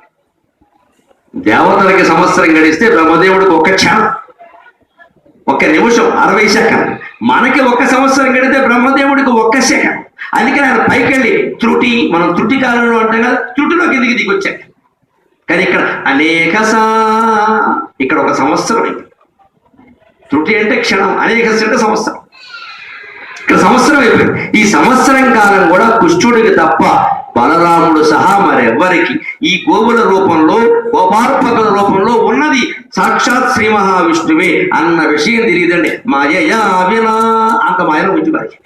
దేవతలకి సంవత్సరం గడిస్తే బ్రహ్మదేవుడికి 1 క్షణం, 1 నిమిషం 60 సెకండ్. మనకి 1 సంవత్సరం గడితే బ్రహ్మదేవుడికి 1 సెకండ్. అందుకని ఆయన పైకి వెళ్ళి త్రుటి, మనం త్రుటి కాలంలో అంటాం కదా, త్రుటిలో కిందికి దిగొచ్చాడు. కానీ ఇక్కడ అనేకసా, ఇక్కడ 1 సంవత్సరం అయింది. త్రుటి అంటే క్షణం, అనేకస అంటే సంవత్సరం. ఇక్కడ సంవత్సరం అయిపోయింది. ఈ సంవత్సరం కాలం కూడా కుష్ఠుడికి తప్ప బలరాముడు సహా మరెవ్వరికి ఈ గోవుల రూపంలో, గోపార్పకుల రూపంలో ఉన్నది సాక్షాత్ శ్రీ మహావిష్ణువే అన్న విషయం తెలియదండి. మాయయా వినా అంత మాయలో ఉంచి పరిచయం.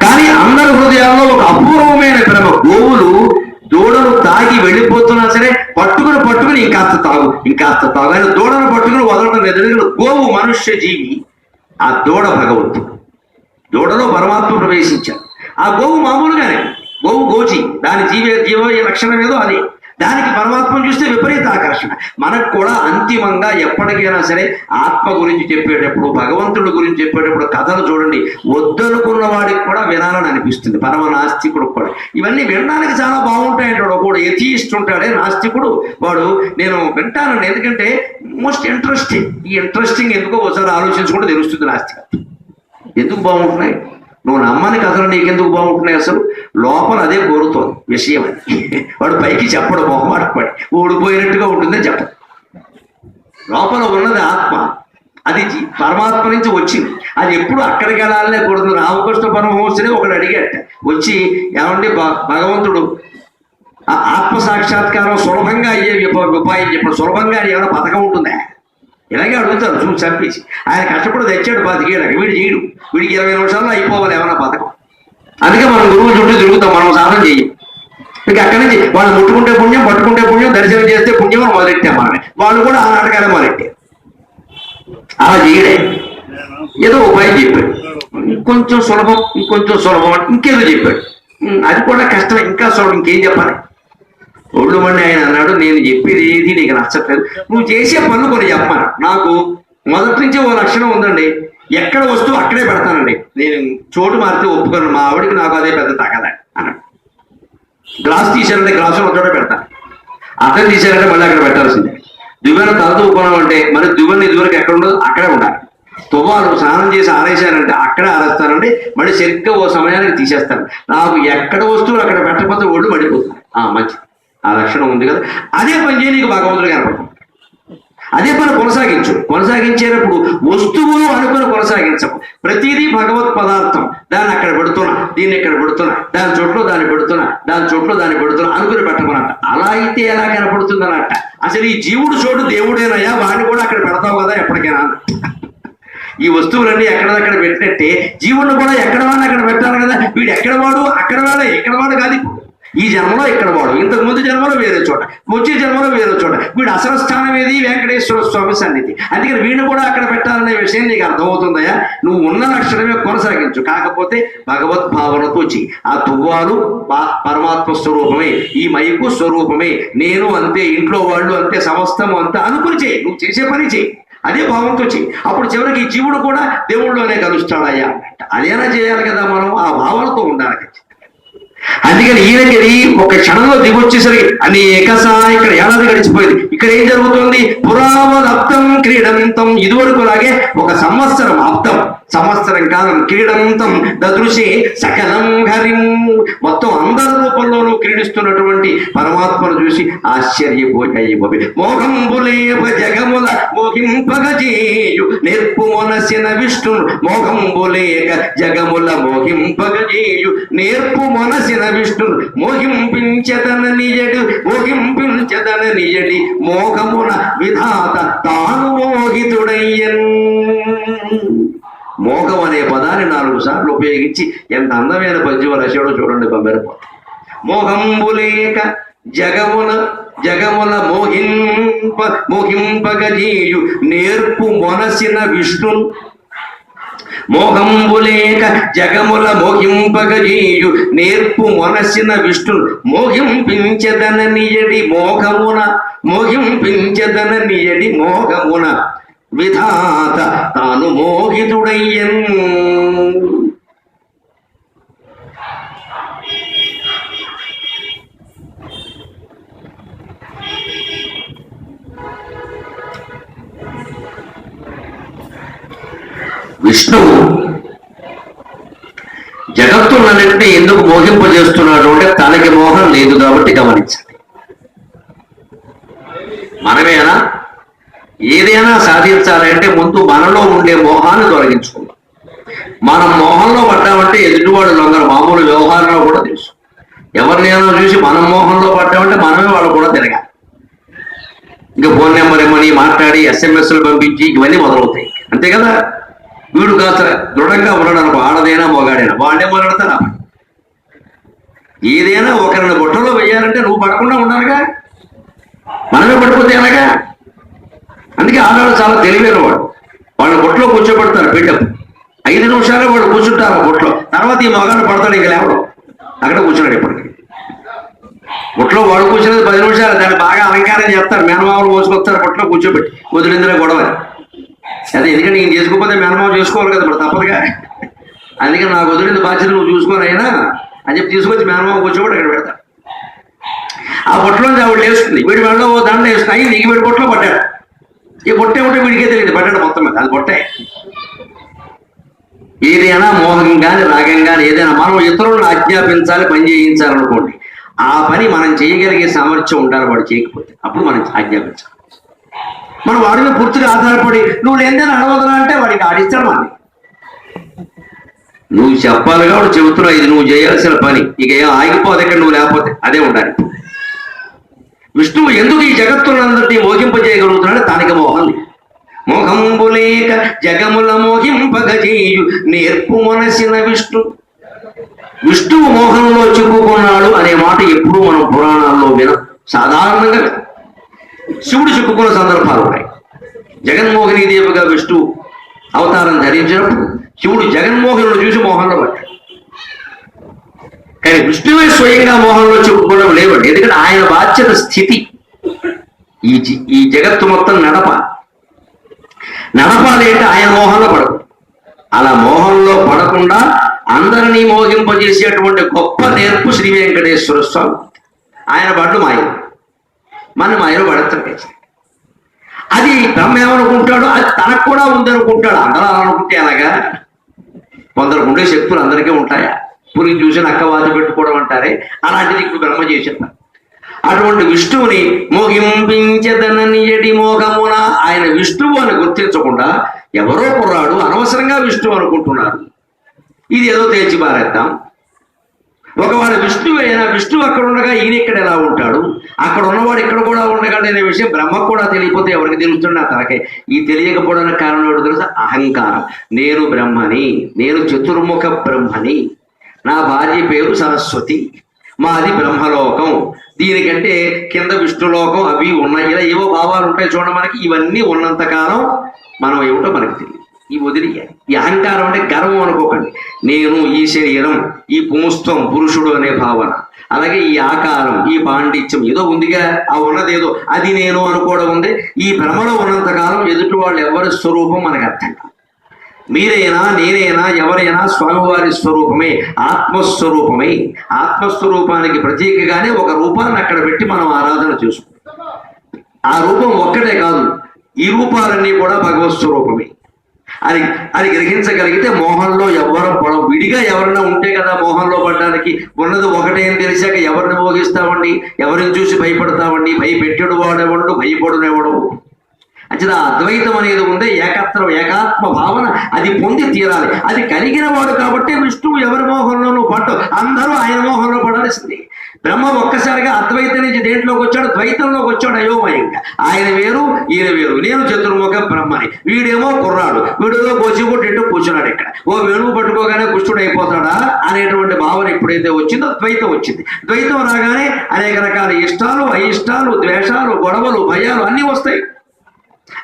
కానీ అందరి హృదయాల్లో ఒక అపూర్వమైన ప్రేమ. గోవులు దూడను తాగి వెళ్ళిపోతున్నా సరే పట్టుకుని ఇంకాస్త తాగు అని దూడను పట్టుకుని వదలడం లేదు. గోవు మనుష్య జీవి, ఆ దూడ భగవంతుడు. దూడలో పరమాత్మ ప్రవేశించారు. ఆ గోవు మామూలుగానే, గోవు గోచి, దాని జీవ లక్షణం ఏదో అదే. దానికి పరమాత్మను చూస్తే విపరీత ఆకర్షణ. మనకు కూడా అంతిమంగా ఎప్పటికైనా సరే ఆత్మ గురించి చెప్పేటప్పుడు, భగవంతుడి గురించి చెప్పేటప్పుడు కథలు చూడండి, వద్దనుకున్న వాడికి కూడా వినాలని అనిపిస్తుంది, పరమ నాస్తికుడు కూడా. ఇవన్నీ వినడానికి చాలా బాగుంటాయంటాడు. ఒకడు ఎథియిస్ట్ ఉంటాడే నాస్తికుడు, వాడు నేను వింటానండి, ఎందుకంటే మోస్ట్ ఇంట్రెస్టింగ్. ఈ ఇంట్రెస్టింగ్ ఎందుకో ఒకసారి ఆలోచించుకుంటే తెలుస్తుంది నాస్తికత్వం. ఎందుకు బాగుంటున్నాయి? నువ్వు నమ్మని కథలు నీకెందుకు బాగుంటున్నాయి? అసలు లోపల అదే కోరుతోంది విషయం అని. వాడు పైకి చెప్పడు, మొహమాట పడి ఓడిపోయినట్టుగా ఉంటుందని చెప్పడు. లోపల ఉన్నది ఆత్మ, అది పరమాత్మ నుంచి వచ్చింది. అది ఎప్పుడు అక్కడికి వెళ్ళాలనే కూడదు. రామకృష్ణ పరమహంసనే ఒకడు అడిగాట వచ్చి, ఏమండి భగవంతుడు ఆత్మ సాక్షాత్కారం సులభంగా అయ్యే ఉపాయం చెప్పాడు, సులభంగా ఏమైనా పథకం ఉంటుందా? ఇలాగే అడుగుతారు చూసి చంపేసి. ఆయన కష్టపడి తెచ్చాడు 5 ఏళ్ళకి, వీడు చేయడు. వీడికి 20 నిమిషాల్లో అయిపోవాలి ఏమైనా పథకం. అందుకే మనం గురువు చుట్టూ తిరుగుతాం, మనం సాధన చెయ్యం. ఇక అక్కడి నుంచి వాళ్ళు ముట్టుకుంటే పుణ్యం, పట్టుకుంటే పుణ్యం, దర్శనం చేస్తే పుణ్యం అని మొదలెట్టాం మనమే. వాళ్ళు కూడా ఆ నాటకాలే మొదలెట్టారు. అలా చేయడే, ఏదో ఉపాయం చెప్పాడు, ఇంకొంచెం సులభం, ఇంకొంచెం సులభం అంటే ఇంకేదో చెప్పాడు. అది కూడా కష్టం, ఇంకా సులభం, ఇంకేం చెప్పాలి? ఒళ్ళు మండి ఆయన అన్నాడు, నేను చెప్పేది ఏది నీకు నచ్చట్లేదు, నువ్వు చేసే పనులు కొన్ని చెప్పాను. నాకు మొదటి నుంచి ఓ లక్షణం ఉందండి, ఎక్కడ వస్తువు అక్కడే పెడతానండి, నేను చోటు మారితే ఒప్పుకోను, మా ఆవిడికి నాకు అదే పెద్ద తగదా అన్నాడు. గ్లాస్ తీశారంటే గ్లాసులో ఒక చోట పెడతాను, అర్థం తీశారంటే మళ్ళీ అక్కడ పెట్టాల్సిందే. దువ్వెన తల తూకున్నాం అంటే మరి దువ్వెన ఇదివరకు ఎక్కడ ఉండదు అక్కడే ఉండాలి. తువ్వాలు స్నానం చేసి ఆరేశానంటే అక్కడే ఆరేస్తానండి, మళ్ళీ సరిగ్గా ఓ సమయానికి తీసేస్తాను. నాకు ఎక్కడ వస్తువులు అక్కడ పెట్టకపోతే ఒళ్ళు పడిపోతుంది. మంచిది, ఆ లక్షణం ఉంది కదా, అదే పని చేయి, నీకు భగవంతుడు కనపడతాం. అదే పని కొనసాగించేటప్పుడు వస్తువులు అనుకుని కొనసాగించము. ప్రతిదీ భగవత్ పదార్థం, దాన్ని అక్కడ పెడుతున్నా, దీన్ని ఇక్కడ పెడుతున్నా, దాని చోట్లో దాన్ని పెడుతున్నా, దాని చోట్లో దాన్ని పెడుతున్నా అనుకుని పెట్టమన్నట్ట. అలా అయితే ఎలా కనపడుతుంది అన్నట్ట. అసలు ఈ జీవుడు చోటు దేవుడేనయ్యా, వాడిని కూడా అక్కడ పెడతావు కదా ఎప్పటికైనా. ఈ వస్తువులన్నీ ఎక్కడదక్కడ పెట్టినట్టే జీవుడిని కూడా ఎక్కడ వాడిని అక్కడ పెట్టాలి కదా. వీడు ఎక్కడ వాడు అక్కడ వాడే, ఎక్కడ వాడు కాదు. ఈ జన్మలో ఇక్కడ వాడు, ఇంతకు ముందు జన్మలో వేరే చోట, వచ్చే జన్మలో వేరే చోట. వీడు అసలు స్థానం ఏది? వెంకటేశ్వర స్వామి సన్నిధి. అందుకని వీడిని కూడా అక్కడ పెట్టాలనే విషయం నీకు అర్థమవుతుందయా. నువ్వు ఉన్న లక్షణమే కొనసాగించు, కాకపోతే భగవత్ భావనతో చెయ్యి. ఆ తువ్వాలు పరమాత్మ స్వరూపమే, ఈ మైకు స్వరూపమే, నేను అంతే, ఇంట్లో వాళ్ళు అంతే, సమస్తము అంతా అనుకుని చేయి. నువ్వు చేసే పని చేయి, అదే భావంతో చెయ్యి. అప్పుడు చివరికి ఈ జీవుడు కూడా దేవుళ్ళలోనే కలుస్తాడయ్యా అన్నట్టు. అదేనా చేయాలి కదా, మనం ఆ భావనతో ఉండాలి. అందుకని ఈయనకి ఒక క్షణంలో దిగొచ్చేసరికి అనేక ఇక్కడ ఏడాది గడిచిపోయింది. ఇక్కడ ఏం జరుగుతుంది? పురావదప్తం క్రీడంతం, ఇదివరకు లాగే ఒక సంవత్సరం, అప్తం సంవత్సరం కాలం, క్రీడంతం దదృశే సకలం హరిం, మొత్తం అందరి రూపంలోనూ క్రీడిస్తున్నటువంటి పరమాత్మను చూసి ఆశ్చర్యపోయాయి. మోహంబులేవ జగముల మోహింపగజేయు నేర్పు మొనసిన విష్ణును, మోహంబులేక జగముల మోహింపగజేయు నేర్పు మొనసిన విష్ణును, మోహింపించదన నియడి మోహమున విధాత తాను మోహితుడయ్యన్. మోహం అనే పదాన్ని 4 సార్లు ఉపయోగించి ఎంత అందమైన పద్యం రచనలో చూడండి. పంపెరపో మోహంబులేక జగముల మోహింపగజేయు నేర్పు మొనసిన విష్ణు, మోహంబులేక జగముల మోహింపగజేయు నేర్పు మొనసిన విష్ణు, మోహింపించదన నియడి మోహమున విధాత తాను మోహితుడయ్యన్. విష్ణువు జగత్తులన్నింటినీ ఎందుకు మోహింపజేస్తున్నాడు అంటే తనకి మోహం లేదు కాబట్టి గమనించండి. మనమేనా ఏదైనా సాధించాలంటే ముందు మనలో ఉండే మోహాన్ని తొలగించుకుందాం. మనం మోహంలో పడ్డామంటే ఎదుటివాడు లొంగరు. మామూలు వ్యవహారంలో కూడా తెలుసు. ఎవరినైనా చూసి మనం మోహంలో పడ్డామంటే మనమే వాళ్ళు కూడా తిరగాలి. ఇంకా ఫోన్ నెంబర్ ఇమ్మని మాట్లాడి SMS పంపించి ఇవన్నీ మొదలవుతాయి, అంతే కదా. వీడు కాస్త దృఢంగా ఉన్నాడు అనుకో, ఆడదైనా మొగాడైనా వాళ్ళే మొదలెడతారా. ఏదైనా ఒకరిని బుట్టలో వెయ్యాలంటే నువ్వు పడకుండా ఉండాలిగా, మనమే పడిపోతే ఎలాగా. అందుకే ఆడవాళ్ళు చాలా తెలివైన వాడు, వాళ్ళ బొట్లో కూర్చోబెడతారు. బిడ్డకు 5 నిమిషాలే వాడు కూర్చుంటారు బొట్లో, తర్వాత ఈ మగాడు పడతాడు, ఇంక లేవడం అక్కడ కూర్చున్నాడు. ఎప్పటికీ బుట్టలో వాడు కూర్చున్నది 10 నిమిషాలు, దాన్ని బాగా అలంకారం చేస్తారు, మేనమామలు మోసుకొస్తారు బుట్టలో కూర్చోబెట్టి, వదిలిందిరా గొడవ. అదే ఎందుకంటే నేను చేసుకోకపోతే మేనమామ చేసుకోవాలి కదా, మరి తప్పదుగా. అందుకని నాకు వదిలింది బాధ్యత నువ్వు చూసుకోనైనా అని చెప్పి తీసుకొచ్చి మేనమామ కూర్చోబెట్టి అక్కడ పెడతాడు. ఆ బుట్టలోంచి ఆవిడ వేస్తుంది, వీడి వెళ్ళలో ఓ దండ వేస్తున్నాయి, నీకు వీడి బుట్టలో పడ్డాడు. ఈ బుట్టే ఉంటే వీడికే తెలియదు పడ్డాడు మొత్తం మీద, అది బుట్టే. ఏదైనా మోహం కానీ రాగం కానీ ఏదైనా మనం ఇతరులను ఆజ్ఞాపించాలి, పని చేయించాలనుకోండి, ఆ పని మనం చేయగలిగే సామర్థ్యం ఉండాలి. వాడు చేయకపోతే అప్పుడు మనం ఆజ్ఞాపించాలి. మనం వాడి మీద పూర్తిగా ఆధారపడి నువ్వు లేదని అడవదరా అంటే వాడికి ఆడిస్తాడు. మనని నువ్వు చెప్పాలిగా, వాడు చెబుతున్నావు ఇది నువ్వు చేయాల్సిన పని, ఇక ఏం ఆగిపోదు ఇక్కడ నువ్వు లేకపోతే, అదే ఉండాలి. విష్ణువు ఎందుకు ఈ జగత్తులందరినీ మోగింపజేయగలుగుతున్నాడు? తానికి మోహం. మోహంబులేక జగముల మోహింపగజేయు నేర్పు మనసిన విష్ణువు మోహంలో చిక్కుకున్నాడు అనే మాట ఎప్పుడూ మనం పురాణాల్లో వినం. సాధారణంగా శివుడు చిక్కుకున్న సందర్భాలు ఉన్నాయి. జగన్మోహిని దేవిగా విష్ణువు అవతారం ధరించినప్పుడు శివుడు జగన్మోహనుడు చూసి మోహంలో పడ్డాడు. కానీ విష్ణువే స్వయంగా మోహంలో చిక్కుకోవడం లేవండి. ఎందుకంటే ఆయన బాధ్యత స్థితి. ఈ జగత్తు మొత్తం నడపాలి అంటే ఆయన మోహంలో పడదు. అలా మోహంలో పడకుండా అందరినీ మోగింపజేసేటువంటి గొప్ప నేర్పు శ్రీ వెంకటేశ్వర స్వామి. ఆయన బడ్డు మాయ, మన మాయలో పడతాడు. అది బ్రహ్మ ఏమనుకుంటాడు, అది తనకు కూడా ఉందనుకుంటాడు. అందరూ అనుకుంటే అలాగా, కొందరికి ఉండే శక్తులు అందరికీ ఉంటాయా? పులిని చూసి నక్కవాది పెట్టుకోవడం అంటారే, అలాంటిది ఇప్పుడు బ్రహ్మ చేశాడు. అటువంటి విష్ణువుని మోగింపించదనని ఎడి మోగమున ఆయన విష్ణువు అని గుర్తించకుండా ఎవరో కుర్రాడు అనవసరంగా విష్ణువు అనుకుంటున్నారు. ఇది ఏదో తేల్చి పారేద్దాం. ఒకవాడు విష్ణువు అయినా విష్ణువు అక్కడ ఉండగా ఈయన ఇక్కడ ఎలా ఉంటాడు, అక్కడ ఉన్నవాడు ఇక్కడ కూడా ఉండగలడు అనే విషయం బ్రహ్మకు కూడా తెలియకపోతే ఎవరికి తెలుస్తుంది? తనకే. ఈ తెలియకపోవడానికి కారణం ఏంటో తెలుసా? అహంకారం. నేను బ్రహ్మని, నేను చతుర్ముఖ బ్రహ్మని, నా భార్య పేరు సరస్వతి, మాది బ్రహ్మలోకం, దీనికంటే కింద విష్ణులోకం అవి ఉన్నాయి, ఇలా ఏవో భావాలు ఉంటాయి చూడండి. మనకి ఇవన్నీ ఉన్నంతకాలం మనం ఏమిటో మనకి తెలియదు. ఈ వదిలియాలి. ఈ అహంకారం అంటే గర్వం అనుకోకండి. నేను, ఈ శరీరం, ఈ పుంస్త్వం, పురుషుడు అనే భావన, అలాగే ఈ ఆకారం, ఈ పాండిత్యం ఏదో ఉందిగా, ఆ ఉన్నదేదో అది నేను అనుకోవడం ఉంది. ఈ భ్రమలో ఉన్నంతకాలం ఎదుటి వాళ్ళు ఎవరి స్వరూపం మనకు అర్థం కాదు. మీరైనా నేనైనా ఎవరైనా స్వామివారి స్వరూపమే, ఆత్మస్వరూపమే. ఆత్మస్వరూపానికి ప్రతీకగానే ఒక రూపాన్ని అక్కడ పెట్టి మనం ఆరాధన చేసుకుంటాం. ఆ రూపం ఒక్కటే కాదు, ఈ రూపాలన్నీ కూడా భగవత్ స్వరూపమే. అది గ్రహించగలిగితే మోహంలో ఎవరు పడం. విడిగా ఎవరైనా ఉంటే కదా మోహంలో పడడానికి. ఉన్నది ఒకటే అని తెలిసాక ఎవరిని మోగిస్తామండి, ఎవరిని చూసి భయపడతామండి? భయపెట్టడు వాడేవాడు, భయపడునేవాడు. అంచేత అద్వైతం అనేది ఉందే, ఏకాత్మ భావన, అది పొంది తీరాలి. అది కలిగిన వాడు కాబట్టి విష్ణువు ఎవరి మోహంలోనూ పడ్డావు, అందరూ ఆయన మోహంలో పడాల్సింది. బ్రహ్మ ఒక్కసారిగా అద్వైతం నుంచి దేంట్లోకి వచ్చాడు? ద్వైతంలోకి వచ్చాడు అయోమయంగా. ఆయన వేరు, ఈయన వేరు. నేను చతుర్ముఖ బ్రహ్మని, వీడేమో కుర్రాడు, వీడిలో కోచికొట్టింటూ కూర్చున్నాడు. ఇక్కడ ఓ వేణువు పట్టుకోగానే కుష్ఠుడు అయిపోతాడా అనేటువంటి భావన ఎప్పుడైతే వచ్చిందో ద్వైతం వచ్చింది. ద్వైతం రాగానే అనేక రకాల ఇష్టాలు, అయిష్టాలు, ద్వేషాలు, గొడవలు, భయాలు అన్నీ వస్తాయి.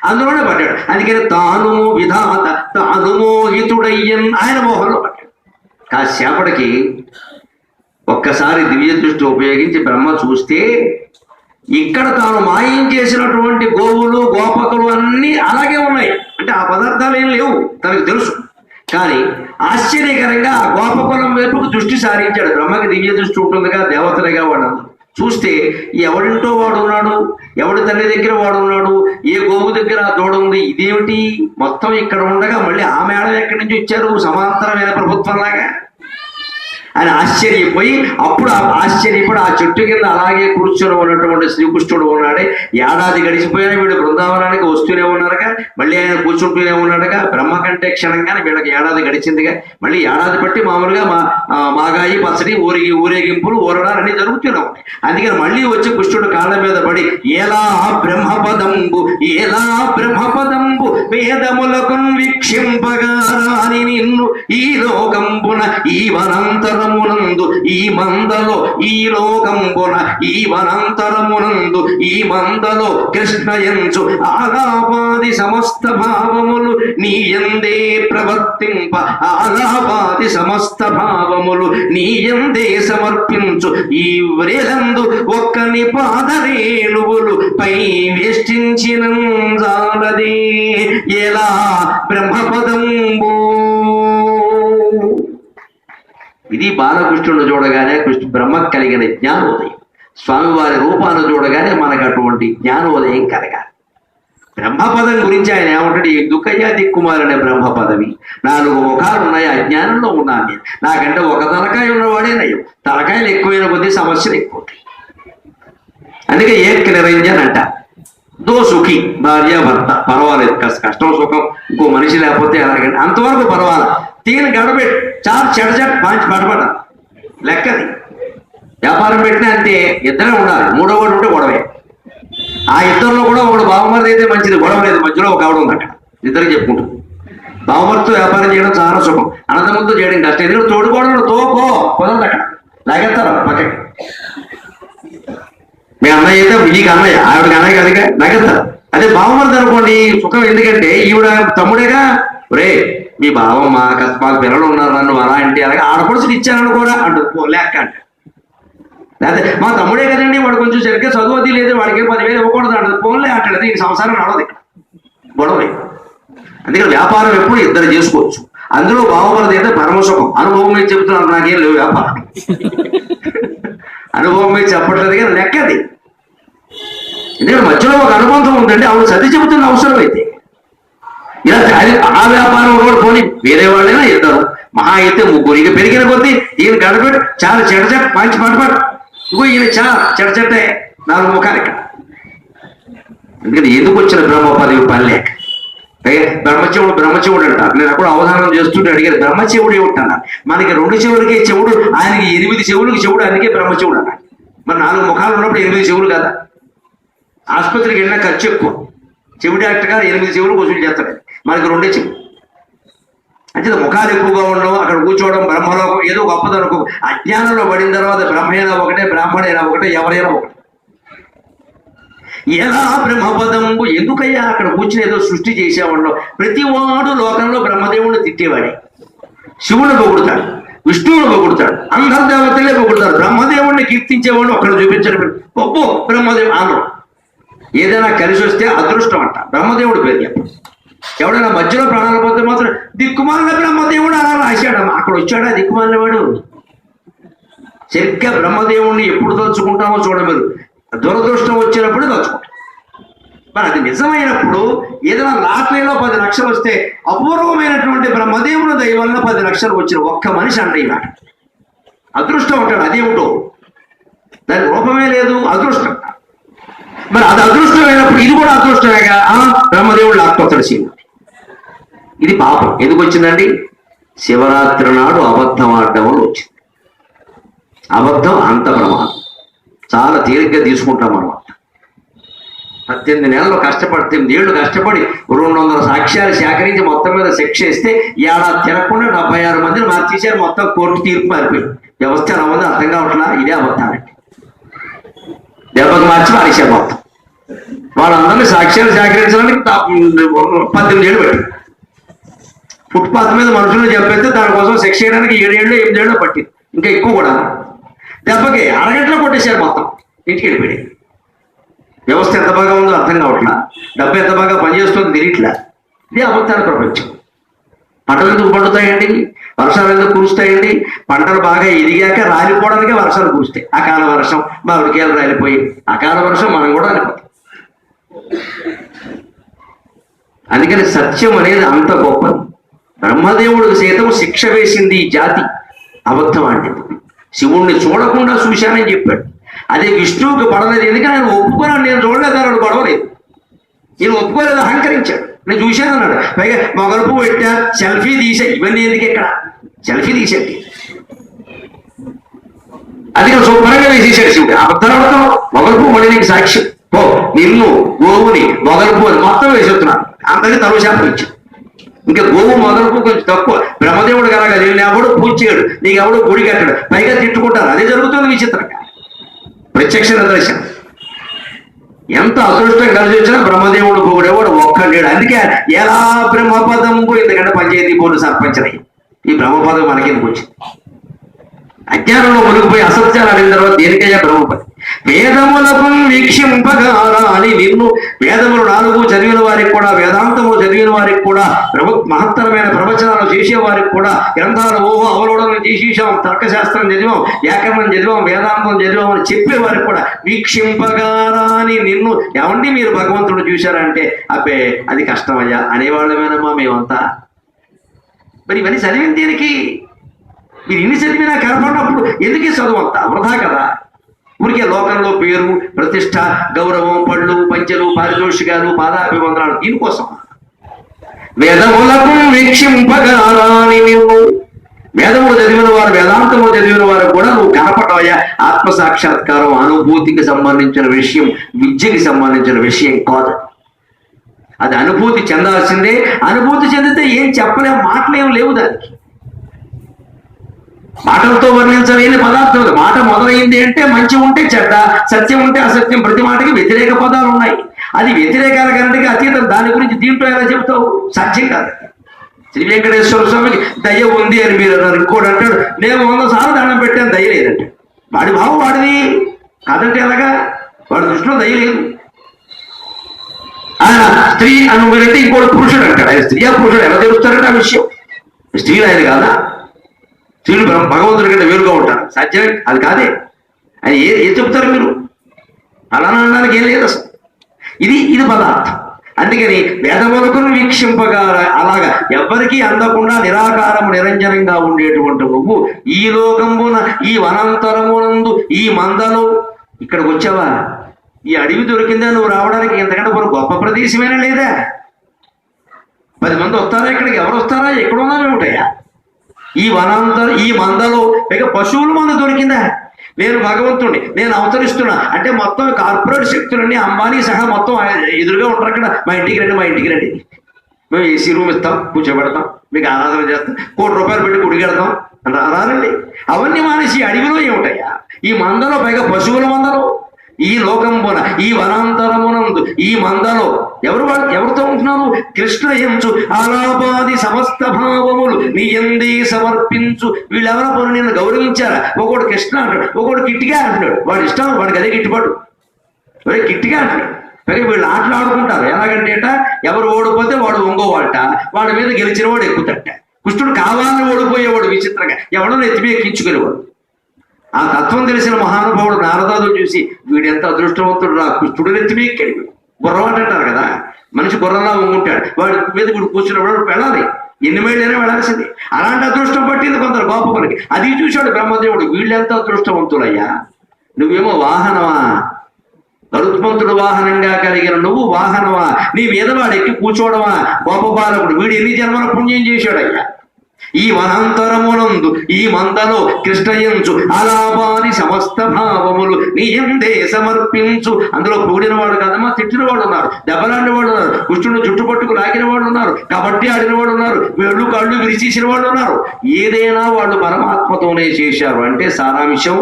అందులోనే పడ్డాడు. అందుకని తాను విధాత తాను మోహితుడయ్యన్, ఆయన మోహంలో పడ్డాడు. కాసేపటికి ఒక్కసారి దివ్య దృష్టి ఉపయోగించి బ్రహ్మ చూస్తే ఇక్కడ తాను మాయం చేసినటువంటి గోవులు, గోపకులు అన్నీ అలాగే ఉన్నాయి. అంటే ఆ పదార్థాలు ఏం లేవు, తనకు తెలుసు. కానీ ఆశ్చర్యకరంగా ఆ గోపకులం వైపుకు దృష్టి సారించాడు. బ్రహ్మకి దివ్య దృష్టి ఉంటుందిగా, దేవతలుగా వాళ్ళందరూ. చూస్తే ఎవడింటో వాడు ఉన్నాడు, ఎవడి తల్లి దగ్గర వాడు ఉన్నాడు, ఏ గోవు దగ్గర ఆ దూడ ఉంది. ఇదేమిటి మొత్తం ఇక్కడ ఉండగా మళ్ళీ ఆ మేడం ఎక్కడి నుంచి వచ్చారు, సమాంతరమైన ప్రభుత్వంలాగా అని ఆశ్చర్యపోయి, అప్పుడు ఆశ్చర్యపడి ఆ చెట్టు కింద అలాగే కూర్చొని ఉన్నటువంటి శ్రీకృష్ణుడు ఉన్నాడే. ఏడాది గడిచిపోయినా వీడు బృందావనానికి వస్తూనే ఉన్నారుగా, మళ్ళీ ఆయన కూర్చుంటూనే ఉన్నాడుగా. బ్రహ్మ కంటే క్షణంగానే వీళ్ళకి ఏడాది గడిచిందిగా. మళ్ళీ ఏడాది బట్టి మామూలుగా మాగాయి పచ్చడి, ఊరేగింపులు, ఊరడాలు అన్ని జరుగుతూనే ఉన్నాయి. అందుకని మళ్ళీ వచ్చి కృష్ణుడు కాళ్ళ మీద పడి ఎలా బ్రహ్మపదంబు వేదములకు వీక్షింపగా నిన్ను ఈ లోకంబున ఈ వనంతర వనాంతరమునందు ఈ మందలో ఈ లోకంబున ఈ వనాంతరమునందు ఈ మందలో కృష్ణయంచు ఆలాపాది సమస్త భావములు నీ యందే ప్రవర్తింప ఆలాపాది సమస్త భావములు నీ యందే సమర్పించు ఈ వ్రేలందు ఒక్కని పాదరేణువులు పై వేష్టించిన జాలదే ఎలా బ్రహ్మపదంబో. ఇది బాలకృష్ణుడు చూడగానే బ్రహ్మ కలిగిన జ్ఞానోదయం. స్వామివారి రూపాన్ని చూడగానే మనకు అటువంటి జ్ఞానోదయం కలగాలి. బ్రహ్మపదం గురించి ఆయన ఏమంటాడు, ఎందుకయ్యా దిక్కుమాలనే బ్రహ్మ పదవి, 4 ముఖాలు ఉన్నాయి, అజ్ఞానంలో ఉన్నాను నేను, నాకంటే ఒక తలకాయ ఉన్నవాడే నయం, తలకాయలు ఎక్కువైన కొద్దీ సమస్యలు ఎక్కువ. అందుకే ఏక్ నిరంజన్ అంట. దో సుఖి, భార్య భర్త, పర్వాలేదు, కష్టం సుఖం ఇంకో మనిషి లేకపోతే అలాగండి, అంతవరకు పర్వాలా. తీని గడబెట్టి 4 చెడచట్ 5 పటపట లెక్కది. వ్యాపారం పెట్టినా అంతే, ఇద్దరే ఉండాలి, 3వ వాడు ఉంటే గొడవే. ఆ ఇద్దరిలో కూడా ఒకడు బావమరిది అయితే మంచిది, గొడవ లేదు, మధ్యలో ఒక ఆవిడ ఉంది అక్కడ, ఇద్దరు చెప్పుకుంటారు. బావమరితో వ్యాపారం చేయడం చాలా సుఖం, అన్నదమ్ములతో చేయడం కష్టం. ఎందుకంటే తోడుకోవడం తోకో కుదరదు, అక్కడ లాగేస్తారు పక్కకి. మీ అన్నయ్య అయితే నీకు అన్నయ్య, ఆవిడకి అన్నయ్య కనుక లాగేస్తారు. అదే బావమరిది అనుకోండి సుఖం, ఎందుకంటే ఈవిడ తమ్ముడేగా, రే మీ బావమ్మ మాకు పిల్లలు ఉన్నారు నన్ను అలా అంటే అలాగే ఆడపడుచులు ఇచ్చారనుకోరా అంటూ లెక్క అంట. లేకపోతే మా తమ్ముడే కదండి వాడు కొంచెం సరిగ్గా చదువు అది లేదు, వాడికి 10,000 ఇవ్వకూడదు అంటది, ఫోన్లే అంటాడు. ఈ సంసారం నడవదు, ఇక్కడ గొడవే. అందుకని వ్యాపారం ఎప్పుడు ఇద్దరు చేసుకోవచ్చు. అందులో బావమరిది అయితే పరమసుఖం. అనుభవం మీద చెబుతున్నాను, నాకేం లేవు వ్యాపారం, అనుభవం మీద చెప్పట్లేదు కానీ లెక్కది. ఎందుకంటే మధ్యలో ఒక అనుబంధం ఉందండి, ఆవిడ సర్ది చెబుతున్న అవసరం అయితే. ఇలా ఆ వ్యాపారం కూడా పోనీ వేరే వాళ్ళైనా ఇద్దరు, మహా అయితే 3. ఇక పెరిగిన కొద్దీ ఈయన గడబెట్టి చాలా చెడచెట్ 5 పటపట్, ఇంకో ఈయన చాలా చెడచెట్టే 4 ముఖాలు ఇక్కడ. ఎందుకంటే ఎందుకు వచ్చిన బ్రహ్మ పదవి పనిలేక. బ్రహ్మశివుడు అంటారు. నేను అక్కడ అవధానం చేస్తుంటే అడిగారు, బ్రహ్మశివుడు ఏమిటన్నారు. మనకి 2 చెవులకే చెవుడు, ఆయనకి 8 చెవులకి చెవుడు, అందుకే బ్రహ్మశివుడు అన్నారు. మరి 4 ముఖాలు ఉన్నప్పుడు 8 చెవులు కదా. ఆసుపత్రికి వెళ్ళినా ఖర్చు ఎక్కువ, చెవి డాక్టర్ గారు 8 చెవులు వసూలు చేస్తాడు, మనకి 2 చెవులు. అంటే ముఖాలు ఎక్కువగా ఉండవు, అక్కడ కూర్చోవడం బ్రహ్మలోకం ఏదో గొప్పదనుకో. అజ్ఞానంలో పడిన తర్వాత బ్రహ్మైనా ఒకటే, బ్రాహ్మణైనా ఒకటే, ఎవరైనా ఒకటే. ఎలా బ్రహ్మపదంబు, ఎందుకయ్యా అక్కడ కూర్చుని ఏదో సృష్టి చేసేవాళ్ళు. ప్రతివాడు లోకంలో బ్రహ్మదేవుడిని తిట్టేవాడే. శివుని పొగుడుతాడు, విష్ణువుని పొగుడుతాడు, అందరు దేవతలే పొగుడుతారు. బ్రహ్మదేవుడిని కీర్తించేవాడు ఒకడు చూపించడం గొప్ప బ్రహ్మదేవుడు. ఆంధ్రం ఏదైనా కలిసి వస్తే అదృష్టం అంట, బ్రహ్మదేవుడు పేరు. ఎవడైనా మధ్యలో ప్రాణాలు పోతే మాత్రం దిక్కుమాలిన బ్రహ్మదేవుడు అలా రాశాడు, అక్కడ వచ్చాడా దిక్కుమాలిన వాడు. సరిగ్గా బ్రహ్మదేవుడిని ఎప్పుడు తలుచుకుంటామో చూడమరు, దురదృష్టం వచ్చినప్పుడు తలుచుకుంటాం. మరి అది నిజమైనప్పుడు ఏదైనా లాటరీలో 10 లక్షలు వస్తే అపూర్వమైనటువంటి బ్రహ్మదేవుని దయ వల్ల 10 లక్షలు వచ్చిన ఒక్క మనిషి అంటే ఇలా అదృష్టం ఉంటాడు. అదేమిటో దాని రూపమే లేదు, అదృష్టం. మరి అది అదృష్టమైనప్పుడు ఇది కూడా అదృష్టమేగా. బ్రహ్మదేవుడు లాక్కొస్తాడు శివుడు. ఇది పాపం ఎందుకు వచ్చిందండి? శివరాత్రి నాడు అబద్ధం ఆడడం వల్ల వచ్చింది. అబద్ధం అంత ప్రమాదం, చాలా తేలిగ్గా తీసుకుంటాం అనమాట. 18 నెలలు కష్టపడి 8 ఏళ్ళు కష్టపడి 200 సాక్ష్యాలు సేకరించి మొత్తం మీద శిక్ష ఇస్తే ఏడాది తినకుండా 76 మందిని మార్చేశారు. మొత్తం కోర్టు తీర్పు మారిపోయింది. వ్యవస్థ ఎలా ఉందో అర్థం కావట్లా. ఇదే అబద్ధాలండి. దెబ్బకు మార్చి మారేశారు మొత్తం. వాళ్ళందరినీ సాక్ష్యాలు సేకరించడానికి 18 ఏళ్ళు పట్టింది. ఫుట్పాత్ మీద మనుషులు చెప్పేస్తే దానికోసం శిక్ష చేయడానికి 7 ఏళ్ళు 8 ఏళ్ళు పట్టింది, ఇంకా ఎక్కువ కూడా. దెబ్బకి అరగంటలో కొట్టేశారు మొత్తం, ఇంటికి వెళ్ళిపోయి. వ్యవస్థ ఎంత బాగా ఉందో అర్థం కావట్లా, డబ్బు ఎంత బాగా పనిచేస్తుందో తెలియట్లా. ఇదే అబద్ధాల ప్రపంచం. పంటలు ఎందుకు పండుతాయండి? వర్షాలు ఎందుకు కురుస్తాయండి? పంటలు బాగా ఎదిగాక రాలిపోవడానికే వర్షాలు కురుస్తాయి. అకాల వర్షం మామిడికాయలు రాలిపోయి, అకాల వర్షం మనం కూడా రాలిపోతాం. అందుకని సత్యం అనేది అంత గొప్పది. బ్రహ్మదేవుడికి సైతం శిక్ష వేసింది ఈ జాతి అబద్ధం అంటే. శివుణ్ణి చూడకుండా చూశానని చెప్పాడు. అదే విష్ణువుకి పడలేదు, ఎందుకంటే ఆయన ఒప్పుకున్నాను, నేను చూడలేదు అన్నాడు, గొడవలేదు. నేను ఒప్పుకోలేదు, అహంకరించాడు. నేను చూశాను అన్నాడు. పైగా మొగలుపు పెట్టా, సెల్ఫీ తీసా, ఇవన్నీ ఎందుకు ఇక్కడ సెల్ఫీ తీసేది. అది శుభ్రంగా వేసేసాడు శివుడు. అబద్ధాలతో మొగలుపు మళ్ళీ నీకు సాక్ష్యం, ఓ నిన్ను గోవుని మొగలుపు అని మొత్తం వేసేస్తున్నాను. అందరికీ తరువు శాపం ఇచ్చాడు. ఇంకా గోవు మొదలకు కొంచెం తక్కువ. బ్రహ్మదేవుడు కనుక నేను ఎవడు పూజ చేయడు, నీకు ఎవడు గుడి కట్టడు, పైగా తిట్టుకుంటారు. అదే జరుగుతుంది విచిత్రంగా. ప్రత్యక్ష నిదర్శనం. ఎంత అదృష్టం కలిసి వచ్చినా బ్రహ్మదేవుడు పొగిడేవాడు ఒక్కడేడు. అందుకే ఎలా బ్రహ్మపదంబు, ఎందుకంటే పంచాయతీ బోర్డు సర్పంచ్ అయ్యి ఈ బ్రహ్మపదం మనకెందుకు వచ్చింది? అజ్ఞానంలో మునిగిపోయి అసత్యాలు అడిగిన తర్వాత దేనికయ్యా బ్రహ్మపది? వేదములకు వీక్షింపగారా అని నిన్ను, వేదములు 4 చదివిన వారికి కూడా, వేదాంతములు చదివిన వారికి కూడా, మహత్తరమైన ప్రవచనాలు చేసే వారికి కూడా, గ్రంథాలు అవలోడనం చేసేసాం, తర్కశాస్త్రం చదివాం, వ్యాకరణం చదివాం, వేదాంతం చదివాం అని చెప్పే వారికి కూడా వీక్షింపగారా అని నిన్ను, ఏమండి మీరు భగవంతుడు చూశారంటే అబ్బే అది కష్టమయ్యా అనేవాళ్ళమేనమ్మా మేమంతా. మరి ఇవన్నీ చదివిన దేనికి? మీరు ఇన్ని చదివినా కనపడినప్పుడు ఎందుకే చదువు అంతా వృధా కదా. ఊరికే లోకంలో పేరు, ప్రతిష్ట, గౌరవం, పళ్ళు, పంచెలు, పారితోషికాలు, పాదాభివందనాలు దీనికోసం. వేదములకు వీక్షింపగారాని నిన్ను, వేదములు చదివిన వారు, వేదాంతములు చదివిన వారు కూడా నువ్వు కనపడవయ్యా. ఆత్మసాక్షాత్కారం అనుభూతికి సంబంధించిన విషయం, విద్యకి సంబంధించిన విషయం కాదు. అది అనుభూతి చెందాల్సిందే. అనుభూతి చెందితే ఏం చెప్పలేం, మాటలేం లేవు దానికి. మాటలతో వర్ణించలేని పదార్థం. మాట మొదలైంది అంటే మంచి ఉంటే చెడ్డ, సత్యం ఉంటే అసత్యం, ప్రతి మాటకి వ్యతిరేక పదాలు ఉన్నాయి. అది వ్యతిరేకాల కంటే అతీతం. దాని గురించి దీంట్లో ఎలా చెప్తావు? సాధ్యం కాదు. శ్రీ వెంకటేశ్వర స్వామికి దయ ఉంది అని మీరు అన్నారు. ఇంకోటి అంటాడు నేను 100 సార్లు దండం పెట్టాను, దయ లేదంటే. వాడి భావం వాడిది కాదంటే ఎలాగా? వాడి దృష్టిలో దయ లేదు. ఆయన స్త్రీ అనుకుంటే ఇంకోటి పురుషుడు అంటాడు. ఆయన స్త్రీ పురుషుడు ఎలా తెలుస్తారంటే ఆ విషయం. స్త్రీలు ఆయన కాదా? స్త్రీలు భగవంతుడి కంటే వేరుగా ఉంటారు. సాధ్యమే? అది కాదే. అది ఏం చెప్తారు మీరు? అలా అనడానికి ఏం లేదు అసలు. ఇది పదార్థం. అందుకని వేదములకు వీక్షింపగా అలాగా ఎవ్వరికీ అందకుండా నిరాకారము నిరంజనంగా ఉండేటువంటి నువ్వు ఈ లోకంబున, ఈ వనాంతరమునందు, ఈ మందలో ఇక్కడికి వచ్చావా? ఈ అడవి దొరికిందా నువ్వు రావడానికి? ఎంతకంటే ఒక గొప్ప ప్రదేశమేనా లేదా? 10 మంది వస్తారా ఇక్కడికి? ఎవరు వస్తారా? ఎక్కడున్నా ఏమిటయ్యా? ఈ ఈ మందలో పైగా పశువుల మంద దొరికిందా? నేను భగవంతుడిని, నేను అవతరిస్తున్నా అంటే మొత్తం కార్పొరేట్ శక్తులన్నీ అంబానీ సహా మొత్తం ఎదురుగా ఉంటారు. అక్కడ మా ఇంటికి రండి, మా ఇంటికి రండి, మేము ఏసీ రూమ్ ఇస్తాం, కూర్చోబెడతాం, మీకు ఆరాధన చేస్తాం, ₹1 పెట్టి గుడికెడతాం రారండి. అవన్నీ మానేసి అడవిలో ఏమిటయ్యా? ఈ మందలో పైగా పశువుల మందలో, ఈ లోకంబున, ఈ వనాంతరమునందు, ఈ మందలో ఎవరితో ఉంటున్నారు? కృష్ణ ఎంచు ఆలాపాది సమస్త భావములు నీ ఎందే సమర్పించు. వీళ్ళెవరో పని నిన్ను గౌరవించారా? ఒకడు కృష్ణ అంటాడు, ఒకడు కిట్టిగా అంటున్నాడు. వాడు ఇష్టం, వాడికి అదే గిట్టుబాటు. ఒరే కిట్టిగా అంటాడు. పైగా వీళ్ళు ఆటలు ఆడుకుంటారు. ఎలాగంటేట ఎవరు ఓడిపోతే వాడు ఒంగోవాళ్ళట, వాడి మీద గెలిచిన వాడు ఎక్కుతట. కృష్ణుడు కావాలని ఓడిపోయేవాడు విచిత్రంగా, ఎవడో నెత్తిమీ ఎక్కించుకునేవాడు. ఆ తత్వం తెలిసిన మహానుభావుడు నారదాదు చూసి వీడెంత అదృష్టవంతుడు, రా కృష్ణుడు నెత్తిమీ ఎక్కాడు. గుర్రం అంటారు కదా, మనిషి గుర్రంలా ఉంగుంటాడు, వాడి మీద వీడు కూర్చున్నప్పుడు వెళ్ళాలి, ఎన్ని మైళ్ళైనా వెళ్ళాల్సింది. అలాంటి అదృష్టం పట్టింది కొందరు గొప్ప పనికి. అది చూశాడు బ్రహ్మదేవుడు, వీళ్ళెంత అదృష్టవంతులయ్యా. నువ్వేమో వాహనమా? గరుత్మంతుడు వాహనంగా కలిగిన నువ్వు వాహనమా? నీ మీద వాడు ఎక్కి కూర్చోవడమా? గొప్ప బాలకుడు. వీడు ఎన్ని జన్మల పుణ్యం చేశాడయ్యా. ఈ వనాంతరమునందు, ఈ మందలో కృష్ణయంచు అలాపాది సమస్త భావములు నీ ఎందే సమర్పించు. అందులో పొగిడిన వాడు కాదమ్మా, తిట్టిన వాడు ఉన్నారు, దెబ్బలాడిన వాడు ఉన్నారు, కృష్ణుడు జుట్టు పట్టుకు లాగిన వాడు ఉన్నారు, కబడ్డీ ఆడిన వాడు ఉన్నారు, వేళ్ళు కాళ్ళు విరిచేసిన వాళ్ళు ఉన్నారు. ఏదైనా వాళ్ళు పరమాత్మతోనే చేశారు. అంటే సారాంశం,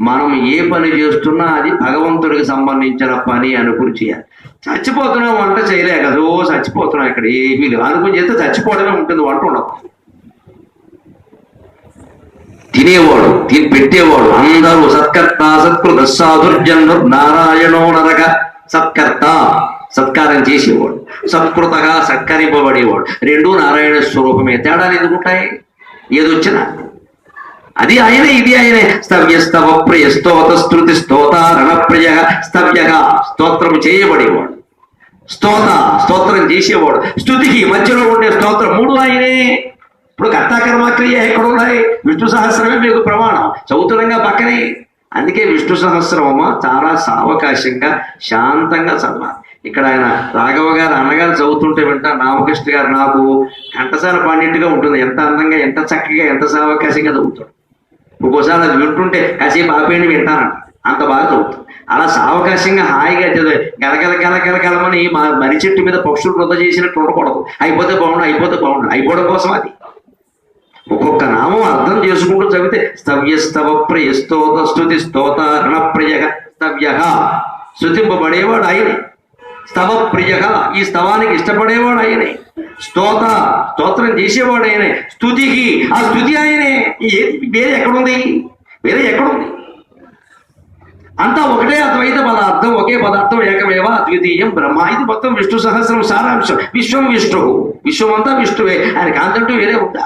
మనం ఏ పని చేస్తున్నా అది భగవంతుడికి సంబంధించిన పని అనుకుని చేయాలి. చచ్చిపోతున్నాం, వంట చేయలే కదా, చచ్చిపోతున్నాం, ఇక్కడ ఏమీ లేవు అనుకుని చేస్తే చచ్చిపోవడమే ఉంటుంది, వంట ఉండదు. తినేవాడు, తిని పెట్టేవాడు, అందరూ సత్కర్త సత్కృత సాధుర్జన్ను నారాయణో నరక. సత్కర్త సత్కారం చేసేవాడు, సత్కృతగా సత్కరింపబడేవాడు. రెండు నారాయణ స్వరూపమే. తేడాలు ఎందుకుంటాయి? ఏదొచ్చినా అది ఆయనే, ఇది ఆయనే. స్తవ్యస్తవ ప్రియ స్తోత స్తుతి స్తోతారణ ప్రియ. స్తవ్యగా స్తోత్రం చేయబడేవాడు, స్తోత్రం చేసేవాడు, స్తుతికి మధ్యలో ఉండే స్తోత్రం, 3 ఆయనే. ఇప్పుడు కర్తాకర్మక్రియ ఎక్కడున్నాయి? విష్ణు సహస్రమే మీకు ప్రమాణం, చదువుతులంగా పక్కనే. అందుకే విష్ణు సహస్రమమ్మ చాలా సావకాశంగా శాంతంగా చదవాలి. ఇక్కడ ఆయన రాఘవ గారు అన్నగారు చదువుతుంటే వింటా, రామకృష్ణ గారు నాకు ఘంటసాల పాడినట్టుగా ఉంటుంది. ఎంత అందంగా, ఎంత చక్కగా, ఎంత సావకాశంగా చదువుతాడు. ఒక్కోసారి అది వింటుంటే కాసేపు ఆపేయండి వింటానంట, అంత బాగా చదువుతాడు. అలా సావకాశంగా హాయిగా గలగల గలగలగలమని మర్రి చెట్టు మీద పక్షులు వృధ చేసినట్టు ఉండకూడదు. అయిపోతే బాగుండు అయిపోవడం కోసం అది. ఒక్కొక్క నామం అర్థం చేసుకుంటూ చదివితే స్తవ్యస్తవ ప్రియ స్తోత స్తుతి స్తోత రణప్రియ స్తవ్య, స్తుతింపబడేవాడు ఆయనే. స్తవ ప్రియ, ఈ స్తవానికి ఇష్టపడేవాడు ఆయనే. స్తోత్రం చేసేవాడు ఆయనే. స్తుతికి ఆ స్తుతి ఆయనే. వేరే ఎక్కడుంది? అంతా ఒకటే అద్వైత పదార్థం, ఒకే పదార్థం, ఏకమేవ అద్వితీయం బ్రహ్మ. ఇది మొత్తం విష్ణు సహస్రం సారాంశం. విశ్వం అంతా విష్ణువే. ఆయన కాంతంటూ వేరే ఉంటా.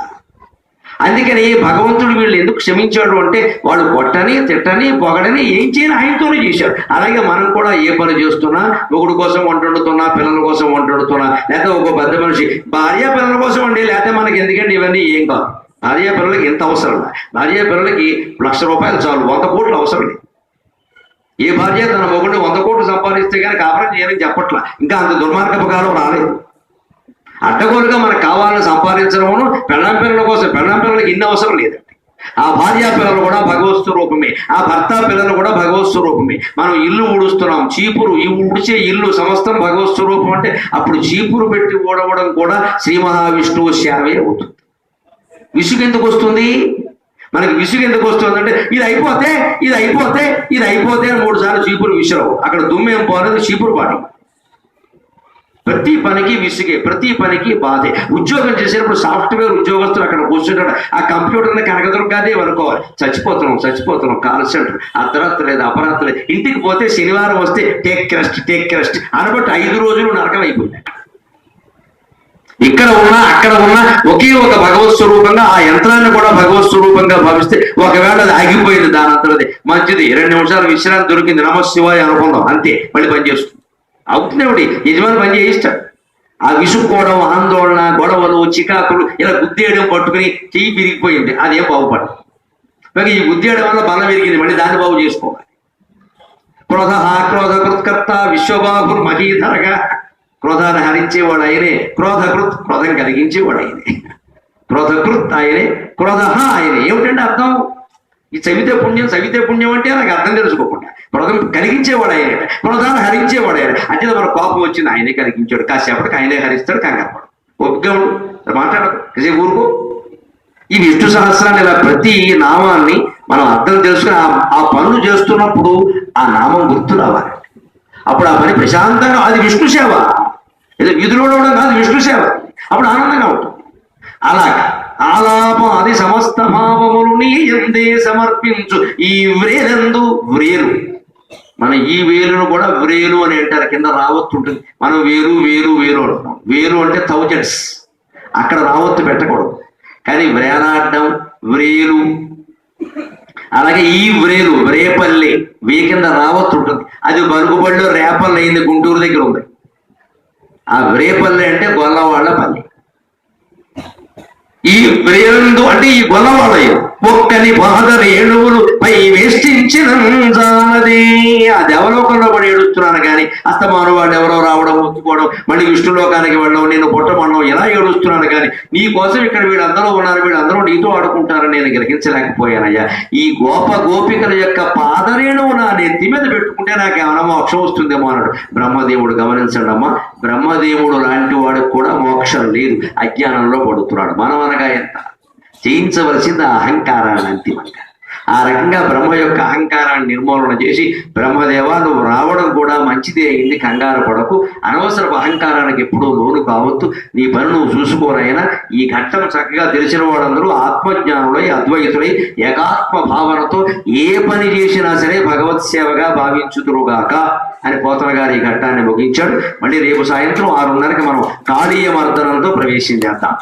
అందుకని భగవంతుడు వీళ్ళు ఎందుకు క్షమించాడు అంటే వాళ్ళు కొట్టని తిట్టని పొగడని ఏం చేయని ఆయనతోనే చేశాడు. అలాగే మనం కూడా ఏ పని చేస్తున్నా, ఒకడి కోసం వంట వండుతున్నా, పిల్లల కోసం వంట వండుతున్నా, లేకపోతే ఒక పెద్ద మనిషి భార్య పిల్లల కోసం వండి, లేకపోతే మనకి ఎందుకంటే ఇవన్నీ ఏం కాదు. భార్య పిల్లలకి ఎంత అవసరం? భార్య పిల్లలకి ₹1,00,000 చాలు, 100 కోట్లు అవసరం లేదు. ఏ భార్య తన మొగుడిని 100 కోట్లు సంపాదిస్తే కానీ కాపురం చేయాలని చెప్పట్లా. ఇంకా అంత దుర్మార్గపు కాలం రాలేదు. అడ్డగోలుగా మనకు కావాలని సంపాదించడము పెళ్ళాం పిల్లల కోసం. పెళ్ళాం పిల్లలకి ఇన్ని అవసరం లేదండి. ఆ భార్యా పిల్లలు కూడా భగవత్ స్వరూపమే, ఆ భర్త పిల్లలు కూడా భగవత్ స్వరూపమే. మనం ఇల్లు ఊడుస్తున్నాం, చీపురు, ఈ ఊడ్చే ఇల్లు సమస్తం భగవత్ స్వరూపం. అంటే అప్పుడు చీపురు పెట్టి ఊడవడం కూడా శ్రీ మహావిష్ణువు సేవే అవుతుంది. విసుగు ఎందుకు వస్తుంది మనకి? విసుగు ఎందుకు వస్తుంది అంటే ఇది అయిపోతే అని 3 సార్లు చీపురు విసిరవు. అక్కడ దుమ్మేం పోలేదు, చీపురు పాడి. ప్రతి పనికి విసుగే, ప్రతి పనికి బాధే. ఉద్యోగం చేసేటప్పుడు సాఫ్ట్వేర్ ఉద్యోగస్తులు అక్కడ కూర్చుంటాడు, ఆ కంప్యూటర్ని కనకదుర్గాదేవి అనుకోవాలి. చచ్చిపోతున్నాం కాల్ సెంటర్, అర్ధరాత్రి లేదు అపరాత్రి లేదు. ఇంటికి పోతే శనివారం వస్తే టేక్ రెస్ట్ అనబట్టి 5 రోజులు నరకం అయిపోయింది. ఇక్కడ ఉన్నా అక్కడ ఉన్నా ఒకే ఒక భగవత్ స్వరూపంగా, ఆ యంత్రాన్ని కూడా భగవత్ స్వరూపంగా భావిస్తే ఒకవేళ అది ఆగిపోయింది దాని అంతది మంచిది. 2 నిమిషాలు విశ్రాంతి దొరికింది, నమశివాయ అనుకుందాం, అంతే, మళ్ళీ పనిచేస్తుంది. అవుతుంది యజమాని పని చేయిస్తాడు. ఆ విసుక్కోవడం, ఆందోళన, గొడవలు, చికాకులు, ఇలా గుద్దేయడం పట్టుకుని చెయ్యి విరిగిపోయింది, అదేం బాగుపడదు. మరి ఈ గుద్దేయడం వల్ల బలం విరిగింది, మళ్ళీ దాన్ని బాగు చేసుకోవాలి. క్రోధకృత్కర్త విశ్వబాహుర్ మహీధరగా, క్రోధాన్ని హరించేవాడు ఆయనే. క్రోధం కలిగించేవాడు ఆయనే. క్రోధకృత్ ఆయనే, క్రోధ ఆయనే. ఏమిటంటే అర్థం? ఈ చవితే పుణ్యం అంటే నాకు అర్థం తెలుసుకోకుండా క్రోధం కలిగించేవాడు ఆయన, క్రోధాన్ని హరించేవాడు ఆయన. అంటే మన కోపం వచ్చింది, ఆయనే కలిగించాడు. కాసేపటికి ఆయనే హరిస్తాడు, కంగారు ఒప్పుగా మాట్లాడదు, ఊరుకో. ఈ విష్ణు సహస్రాన్ని ఇలా ప్రతి నామాన్ని మనం అర్థం తెలుసుకుని ఆ పనులు చేస్తున్నప్పుడు ఆ నామం గుర్తు రావాలి. అప్పుడు ఆ పని ప్రశాంతంగా, అది విష్ణు సేవ. ఏదో విధులు కాదు, విష్ణు సేవ. అప్పుడు ఆనందంగా ఉంటుంది. అలాగా ఆలాపాది సమస్త భావములు నీ యందే సమర్పించు ఈ వ్రేలందు. వ్రేలు, మన ఈ వేలును కూడా వ్రేలు అని అంటారు. కింద రావత్తు ఉంటుంది, మనం వేరు అంటున్నాం. వేరు అంటే థౌజండ్స్, అక్కడ రావత్తు పెట్టకూడదు. కానీ వ్రేలాడడం, వ్రేలు. అలాగే ఈ వ్రేలు, రేపల్లి, వే కింద రావత్తు ఉంటుంది. అది బరుగుబడిలో రేపల్లి అయింది, గుంటూరు దగ్గర ఉంది. ఆ రేపల్లి అంటే గొల్లవాళ్ల పల్లి. ఈ ప్రేరందు అంటే ఈ గొల్లవాళ్ళయ్య ఒక్కని బాధ రేణువులు పై వేష్టించినది. ఆ దేవలోకంలో పడి ఏడుస్తున్నాను కానీ అస్తమాను వాడు ఎవరో రావడం, ఒత్తుకోవడం, మళ్ళీ విష్ణులోకానికి వెళ్ళడం, నేను పుట్టమడం, ఎలా ఏడుస్తున్నాను కానీ నీ కోసం ఇక్కడ వీళ్ళందరూ ఉన్నారు, వీళ్ళందరూ నీతో ఆడుకుంటారని నేను గ్రహించలేకపోయానయ్యా. ఈ గోపికల యొక్క పాదరేణువు నా నెత్తి మీద పెట్టుకుంటే నాకు ఏమైనా మోక్షం వస్తుందేమో అన్నాడు బ్రహ్మదేవుడు. గమనించండి అమ్మా, బ్రహ్మదేవుడు లాంటి వాడికి కూడా మోక్షం లేదు, అజ్ఞానంలో పడుతున్నాడు. మనం అనగా ఎంత జయించవలసింది అహంకారాన్ని అంతిమంగా. ఆ రకంగా బ్రహ్మ యొక్క అహంకారాన్ని నిర్మూలన చేసి, బ్రహ్మదేవా నువ్వు రావడం కూడా మంచిదే అయింది, కంగారు పడకు, అనవసరపు అహంకారానికి ఎప్పుడూ లోను కావద్దు, నీ పని నువ్వు చూసుకోనైనా. ఈ ఘట్టం చక్కగా తెలిసిన వాళ్ళందరూ ఆత్మజ్ఞానులై, అద్వైతులై, ఏకాత్మ భావనతో ఏ పని చేసినా సరే భగవత్ సేవగా భావించుతురుగాక అని పోతన గారు ఈ ఘట్టాన్ని ముగించాడు. మళ్ళీ రేపు సాయంత్రం 6:30కి మనం కాళీయ మర్దనంతో ప్రవేశించేద్దాం.